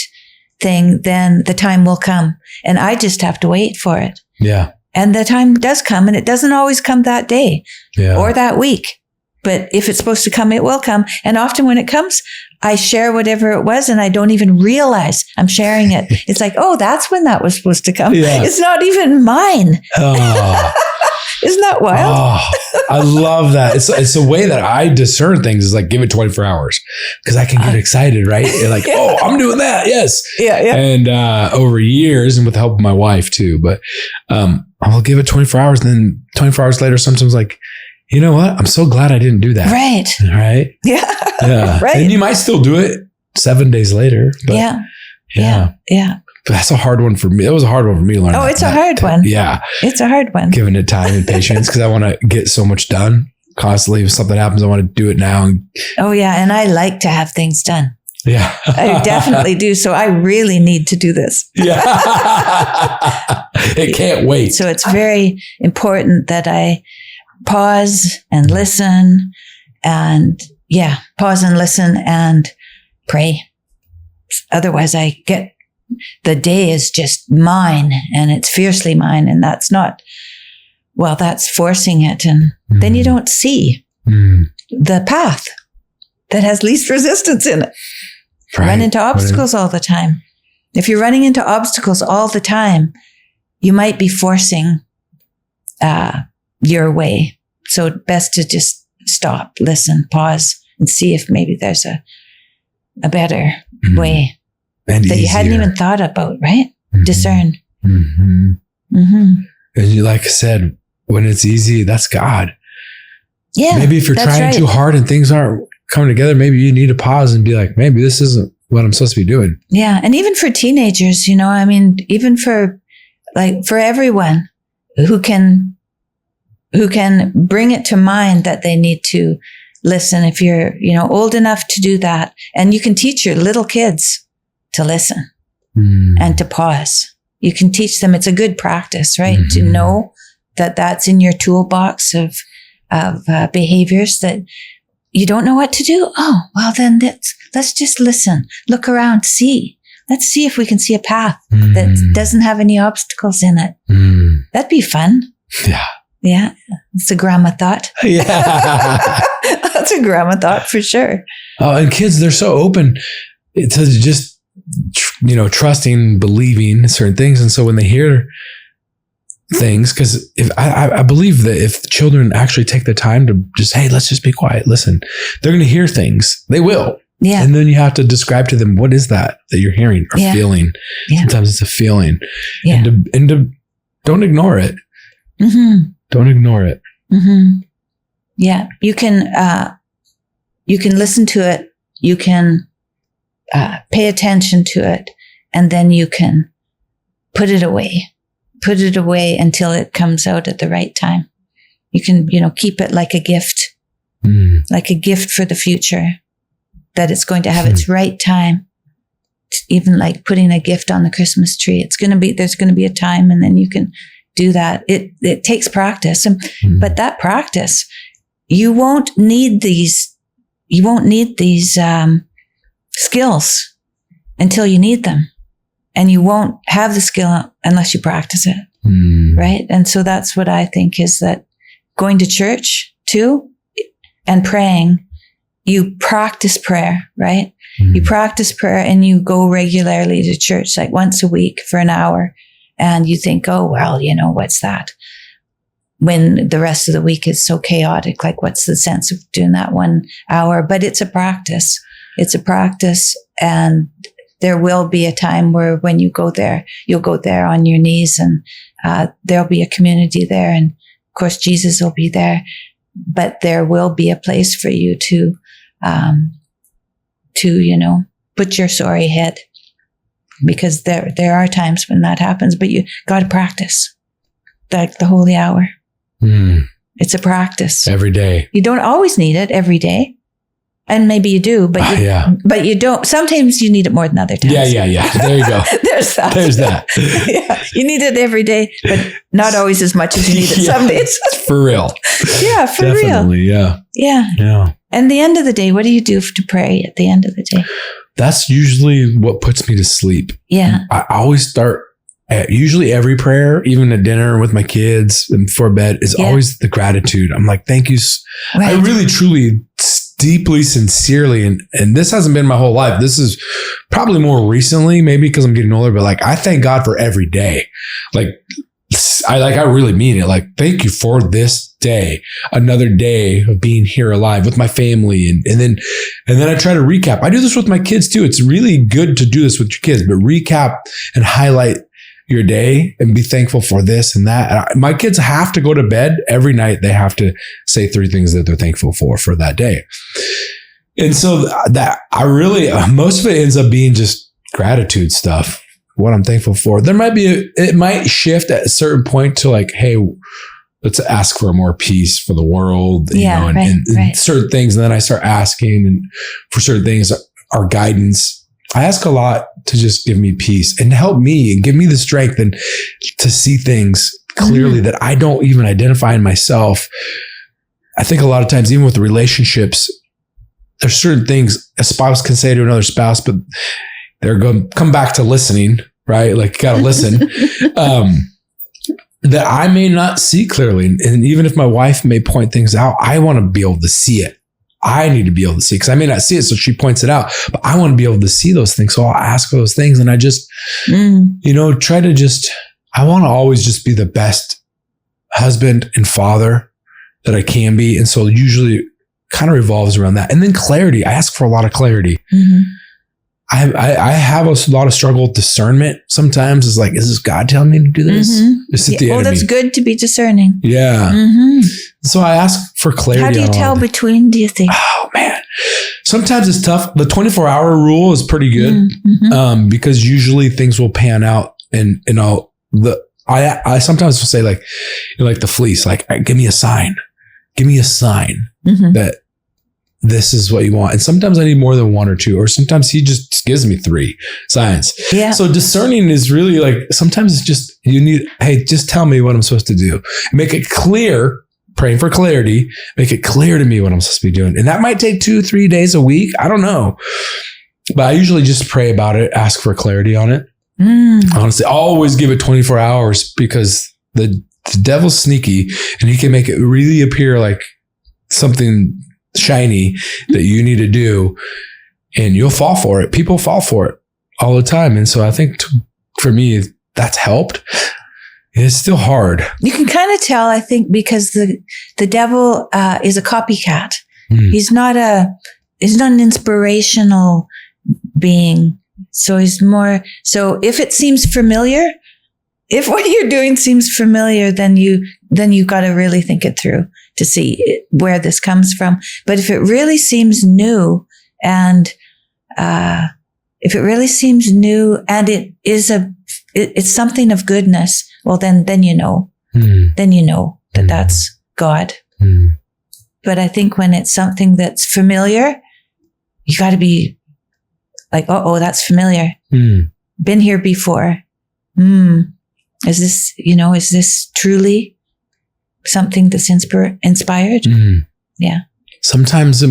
thing, then the time will come and I just have to wait for it. Yeah. And the time does come and it doesn't always come that day or that week. But if it's supposed to come, it will come. And often when it comes, I share whatever it was and I don't even realize I'm sharing it. It's like, oh, that's when that was supposed to come. Yeah. It's not even mine. Oh. Isn't that wild? Oh, I love that. It's a way that I discern things is like, give it 24 hours because I can get excited, right? Like, oh, I'm doing that. Yes. Yeah. Yeah. And over years and with the help of my wife too, but I'll give it 24 hours and then 24 hours later, sometimes like, you know what? I'm so glad I didn't do that. Right. Right. Yeah. Yeah. Right. And you might still do it 7 days later. But Yeah. But that's a hard one for me. It was a hard one for me to learn. Oh, it's a hard one. Yeah. It's a hard one. Giving it time and patience because I want to get so much done constantly. If something happens, I want to do it now. Oh, yeah. And I like to have things done. Yeah. I definitely do. So I really need to do this. Yeah. It can't wait. So it's very important that I pause and listen and pause and listen and pray. Otherwise the day is just mine and it's fiercely mine. And that's that's forcing it. And then you don't see the path that has least resistance in it. Right. Run into obstacles all the time. If you're running into obstacles all the time, you might be forcing your way. So best to just stop, listen, pause, and see if maybe there's a better way and that easier. You hadn't even thought about, right? Discern. And you, like I said, when it's easy, that's God. Yeah. Maybe if you're trying too hard and things aren't coming together, maybe you need to pause and be like, maybe this isn't what I'm supposed to be doing. Yeah. And even for teenagers, even for everyone who can bring it to mind that they need to listen. If you're, old enough to do that, and you can teach your little kids to listen and to pause. You can teach them. It's a good practice, right? To know that that's in your toolbox of behaviors that you don't know what to do. Oh, well then let's just listen, look around, see. Let's see if we can see a path that doesn't have any obstacles in it. That'd be fun. Yeah. Yeah. It's a grandma thought. Yeah. That's a grandma thought for sure. Oh, and kids, they're so open to just, trusting, believing certain things. And so when they hear things, because if I believe that if children actually take the time to just, hey, let's just be quiet, listen, they're going to hear things. They will. Yeah. And then you have to describe to them, what is that you're hearing or feeling? Yeah. Sometimes it's a feeling. Yeah. And don't ignore it. Don't ignore it. Yeah. You can listen to it. You can pay attention to it, and then you can put it away until it comes out at the right time. You can, keep it like a gift, like a gift for the future, that it's going to have its right time. It's even like putting a gift on the Christmas tree. There's going to be a time, and then you can do that. It takes practice, but that practice, you won't need these skills until you need them, and you won't have the skill unless you practice it. Right. And so that's what I think is that going to church too and praying, you practice prayer, right? You practice prayer and you go regularly to church, like once a week for an hour. And you think, oh, well, what's that? when the rest of the week is so chaotic. Like, what's the sense of doing that 1 hour? But it's a practice. It's a practice. And there will be a time where when you go there, you'll go there on your knees, and there'll be a community there. And of course, Jesus will be there. But there will be a place for you to put your sorry head, because there are times when that happens. But you got to practice, like the holy hour. It's a practice every day. You don't always need it every day, and maybe you do, but you don't. Sometimes you need it more than other times. Yeah. There you go. There's that. Yeah, you need it every day, but not always as much as you need it some days. For real. Yeah, for Definitely, real. Yeah. And the end of the day, what do you do to pray at the end of the day? That's usually what puts me to sleep. Yeah. I always start at usually every prayer, even at dinner with my kids and before bed, is always the gratitude. I'm like, thank you. Right. I really, truly, deeply, sincerely, and this hasn't been my whole life. This is probably more recently, maybe because I'm getting older, but like, I thank God for every day. I really mean it. Like, thank you for this day, another day of being here alive with my family. And then I try to recap. I do this with my kids too. It's really good to do this with your kids, but recap and highlight your day and be thankful for this and that. And my kids have to go to bed every night. They have to say 3 things that they're thankful for that day. And so that most of it ends up being just gratitude stuff. What I'm thankful for. There might be, it might shift at a certain point to like, hey, let's ask for more peace for the world, and certain things. And then I start asking, and for certain things, our guidance. I ask a lot to just give me peace and help me and give me the strength and to see things clearly that I don't even identify in myself. I think a lot of times, even with relationships, there's certain things a spouse can say to another spouse, but they're going to come back to listening, right? Like, you got to listen, that I may not see clearly. And even if my wife may point things out, I want to be able to see it. I need to be able to see it because I may not see it. So she points it out, but I want to be able to see those things. So I'll ask for those things. And I just, try to I want to always just be the best husband and father that I can be. And so usually kind of revolves around that. And then clarity. I ask for a lot of clarity. Mm-hmm. I have a lot of struggle with discernment. Sometimes it's like, is this God telling me to do this? Mm-hmm. Is it the enemy? That's good to be discerning. Yeah. Mm-hmm. So I ask for clarity. How do you tell between, do you think? Oh man. Sometimes it's tough. The 24-hour rule is pretty good. Mm-hmm. Because usually things will pan out and I sometimes will say like the fleece, like, give me a sign that this is what you want. And sometimes I need more than 1 or 2, or sometimes he just gives me 3 signs. Yeah. So discerning is really like, sometimes it's just, you need, hey, just tell me what I'm supposed to do. Make it clear, praying for clarity, make it clear to me what I'm supposed to be doing. And that might take 2-3 days a week. I don't know. But I usually just pray about it, ask for clarity on it. Honestly, I always give it 24 hours because the devil's sneaky and he can make it really appear like something shiny that you need to do, and you'll fall for it. People fall for it all the time. And so I think for me, that's helped. It's still hard. You can kind of tell, I think, because the devil is a copycat. He's not an inspirational being. So he's more, so if it seems familiar, if what you're doing seems familiar, then you got to really think it through to see where this comes from. But if it really seems new and it's something of goodness, well, then you know, that that's God. But I think when it's something that's familiar, you got to be like, oh, that's familiar. Been here before. Is this truly something that's inspired? Yeah. Sometimes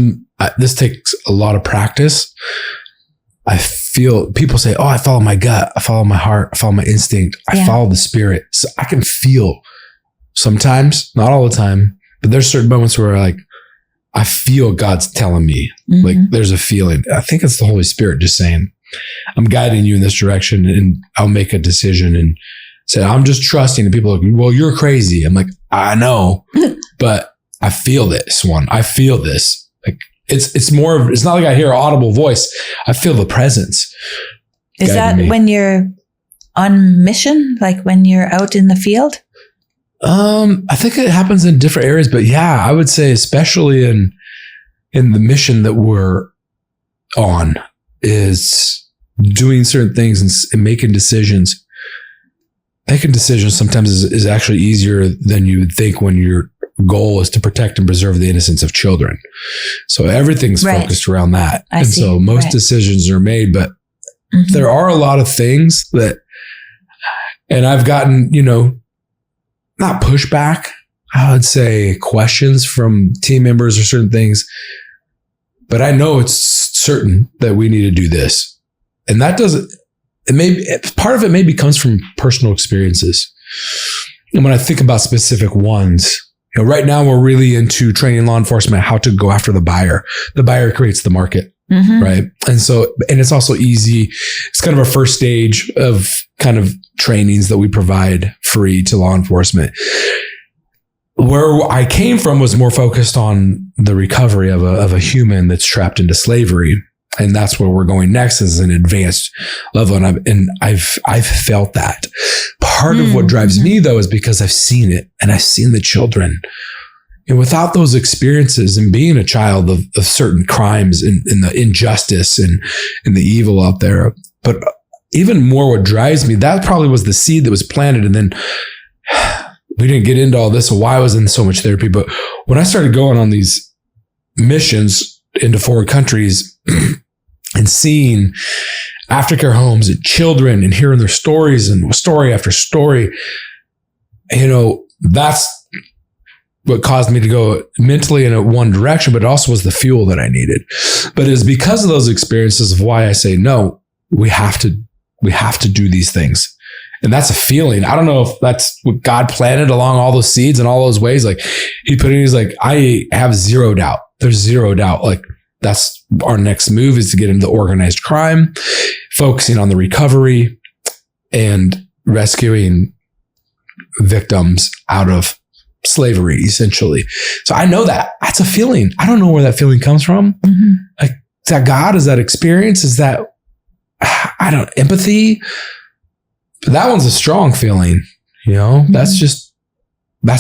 this takes a lot of practice. I feel people say, oh, I follow my gut. I follow my heart. I follow my instinct. I follow the spirit. So I can feel sometimes, not all the time, but there's certain moments where I feel God's telling me, like there's a feeling. I think it's the Holy Spirit just saying, I'm guiding you in this direction and I'll make a decision. And So I'm just trusting, and people are like, well, you're crazy. I'm like, I know, but I feel this one. I feel this. Like it's not like I hear an audible voice. I feel the presence. Is that when you're on mission? Like when you're out in the field? I think it happens in different areas, but yeah, I would say especially in the mission that we're on is doing certain things and making decisions. Making decisions sometimes is actually easier than you would think when your goal is to protect and preserve the innocence of children. So everything's focused around that. So most decisions are made, but there are a lot of things that, and I've gotten, not pushback, I would say questions from team members or certain things, but I know it's certain that we need to do this. And that doesn't, part of it maybe comes from personal experiences. And when I think about specific ones, right now we're really into training law enforcement how to go after the buyer. The buyer creates the market, right? And so, and it's also easy. It's kind of a first stage of kind of trainings that we provide free to law enforcement. Where I came from was more focused on the recovery of a human that's trapped into slavery. And that's where we're going next is an advanced level. And I've felt that. Part of what drives me though is because I've seen it and I've seen the children. And without those experiences and being a child of certain crimes and the injustice and the evil out there, but even more what drives me, that probably was the seed that was planted. And then we didn't get into all this, so why I was in so much therapy. But when I started going on these missions into foreign countries and seeing aftercare homes and children and hearing their stories and story after story, that's what caused me to go mentally in one direction, but it also was the fuel that I needed. But it's because of those experiences of why I say, no, we have to do these things. And that's a feeling. I don't know if that's what God planted along all those seeds and all those ways. Like he put in, he's like, I have zero doubt. There's zero doubt. Like that's our next move is to get into organized crime, focusing on the recovery and rescuing victims out of slavery, essentially. So I know that's a feeling. I don't know where that feeling comes from. Like, is that God? Is that experience? Is that, empathy? But that one's a strong feeling, that's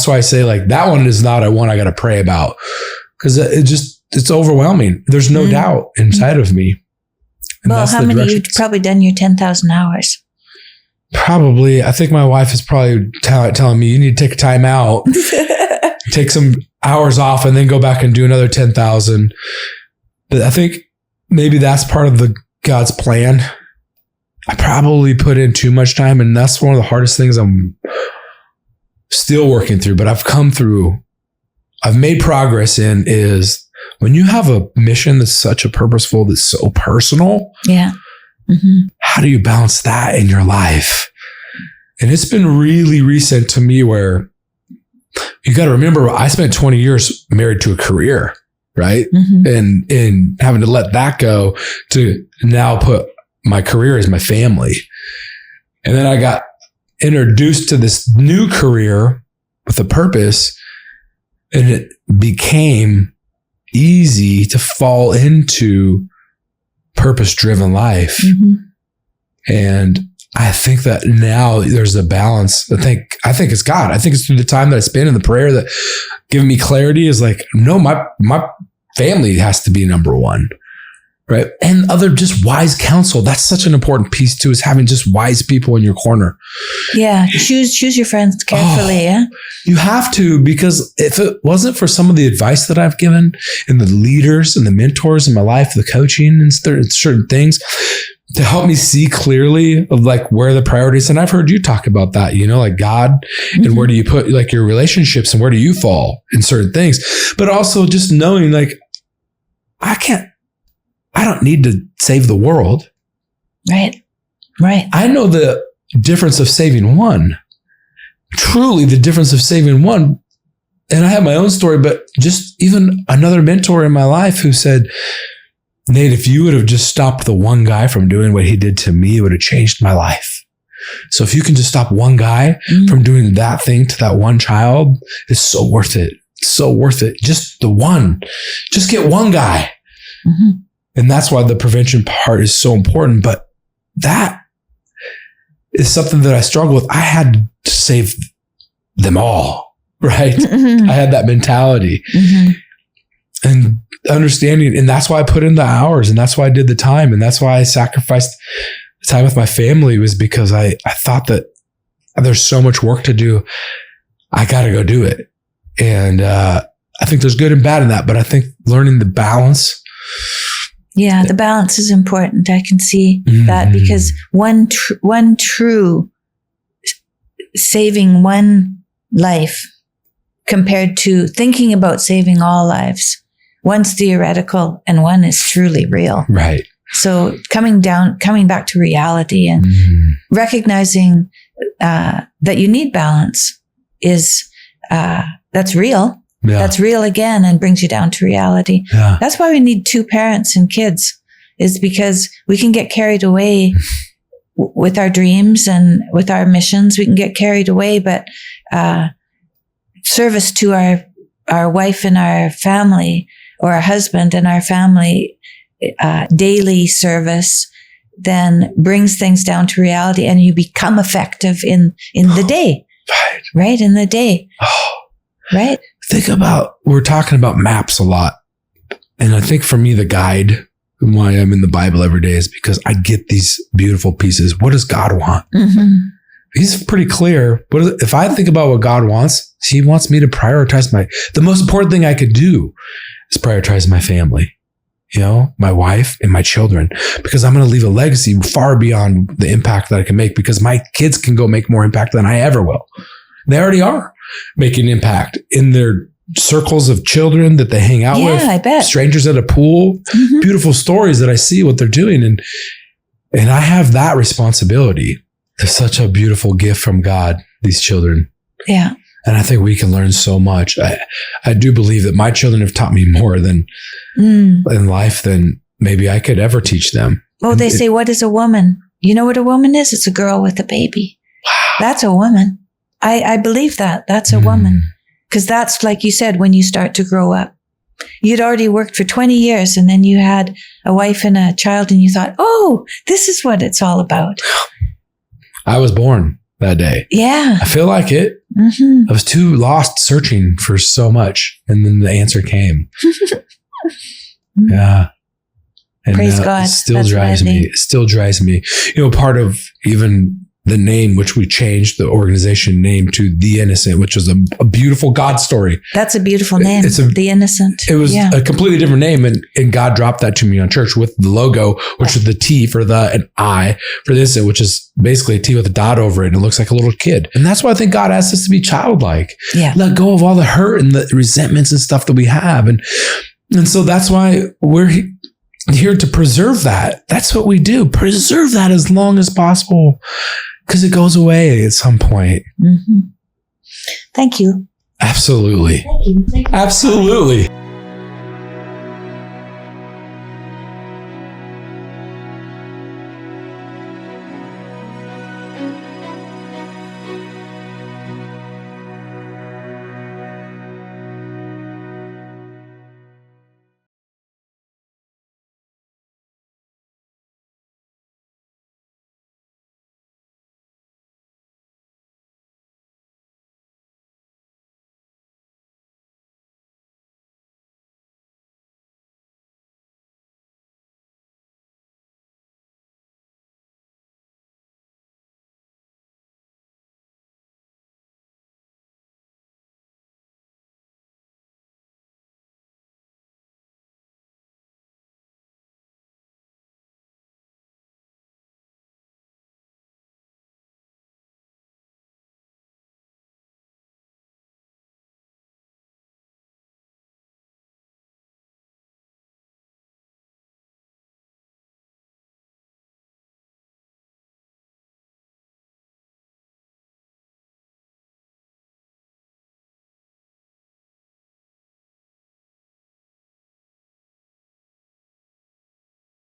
why I say like that one is not a one I got to pray about because it's overwhelming. There's no doubt inside of me. And well, how many you've probably done your 10,000 hours? Probably. I think my wife is probably telling me you need to take a time out, take some hours off and then go back and do another 10,000. But I think maybe that's part of God's plan. I probably put in too much time and that's one of the hardest things I'm still working through, but I've made progress in is when you have a mission that's such a purposeful, that's so personal. Yeah. How do you balance that in your life? And it's been really recent to me where you got to remember, I spent 20 years married to a career, right? And having to let that go to now put my career as my family. And then I got introduced to this new career with a purpose, and it became easy to fall into purpose-driven life. And I think that now there's a balance. I think it's God. I think it's through the time that I spent in the prayer that giving me clarity is like, no, my family has to be number one. Right. And other just wise counsel. That's such an important piece too, is having just wise people in your corner. Yeah. Choose your friends carefully. Yeah. You have to, because if it wasn't for some of the advice that I've given and the leaders and the mentors in my life, the coaching and certain things to help me see clearly of like where the priorities, and I've heard you talk about that, like God and where do you put like your relationships and where do you fall in certain things, but also just knowing like, I don't need to save the world. Right. I know the difference of saving one. Truly the difference of saving one. And I have my own story, but just even another mentor in my life who said, Nate, if you would have just stopped the one guy from doing what he did to me, it would have changed my life. So if you can just stop one guy from doing that thing to that one child, it's so worth it. So worth it. Just the one. Just get one guy. And that's why the prevention part is so important. But that is something that I struggle with. I had to save them all, right? I had that mentality. And understanding, and that's why I put in the hours, and that's why I did the time, and that's why I sacrificed the time with my family, was because I thought that there's so much work to do. I got to go do it. And I think there's good and bad in that, but I think learning the balance. Yeah, the balance is important. I can see that, because one true saving one life compared to thinking about saving all lives. One's theoretical and one is truly real. Right. So coming back to reality and recognizing that you need balance is that's real. Yeah. That's real again, and brings you down to reality. Yeah. That's why we need two parents and kids, is because we can get carried away with our dreams and with our missions. We can get carried away, but service to our wife and our family, or our husband and our family, daily service, then brings things down to reality, and you become effective in the day. Right? In the day. Right? Think about, we're talking about maps a lot. And I think for me, the guide, and why I'm in the Bible every day, is because I get these beautiful pieces. What does God want? He's pretty clear. But if I think about what God wants, he wants me to prioritize the most important thing I could do is prioritize my family, my wife and my children, because I'm going to leave a legacy far beyond the impact that I can make, because my kids can go make more impact than I ever will. They already are making impact in their circles of children that they hang out with. I bet. Strangers at a pool, beautiful stories that I see what they're doing. And I have that responsibility. They're such a beautiful gift from God, these children. Yeah. And I think we can learn so much. I do believe that my children have taught me more than in life than maybe I could ever teach them. Oh, they say, what is a woman? You know what a woman is? It's a girl with a baby. Wow. That's a woman. I believe that. That's a woman. Because that's, like you said, when you start to grow up. You'd already worked for 20 years, and then you had a wife and a child, and you thought, oh, this is what it's all about. I was born that day. Yeah. I feel like it. I was too lost searching for so much, and then the answer came. Yeah. And praise God. It still drives me. It still drives me. Part of even the name, which we changed the organization name to The Innocent, which was a beautiful God story. That's a beautiful name. The Innocent. It was a completely different name. And God dropped that to me on church with the logo, which is the T for the, and I for the Innocent, which is basically a T with a dot over it. And it looks like a little kid. And that's why I think God asks us to be childlike. Yeah. Let go of all the hurt and the resentments and stuff that we have. And so that's why we're here to preserve that. That's what we do. Preserve that as long as possible, because it goes away at some point. Thank you. Absolutely. Thank you. Absolutely.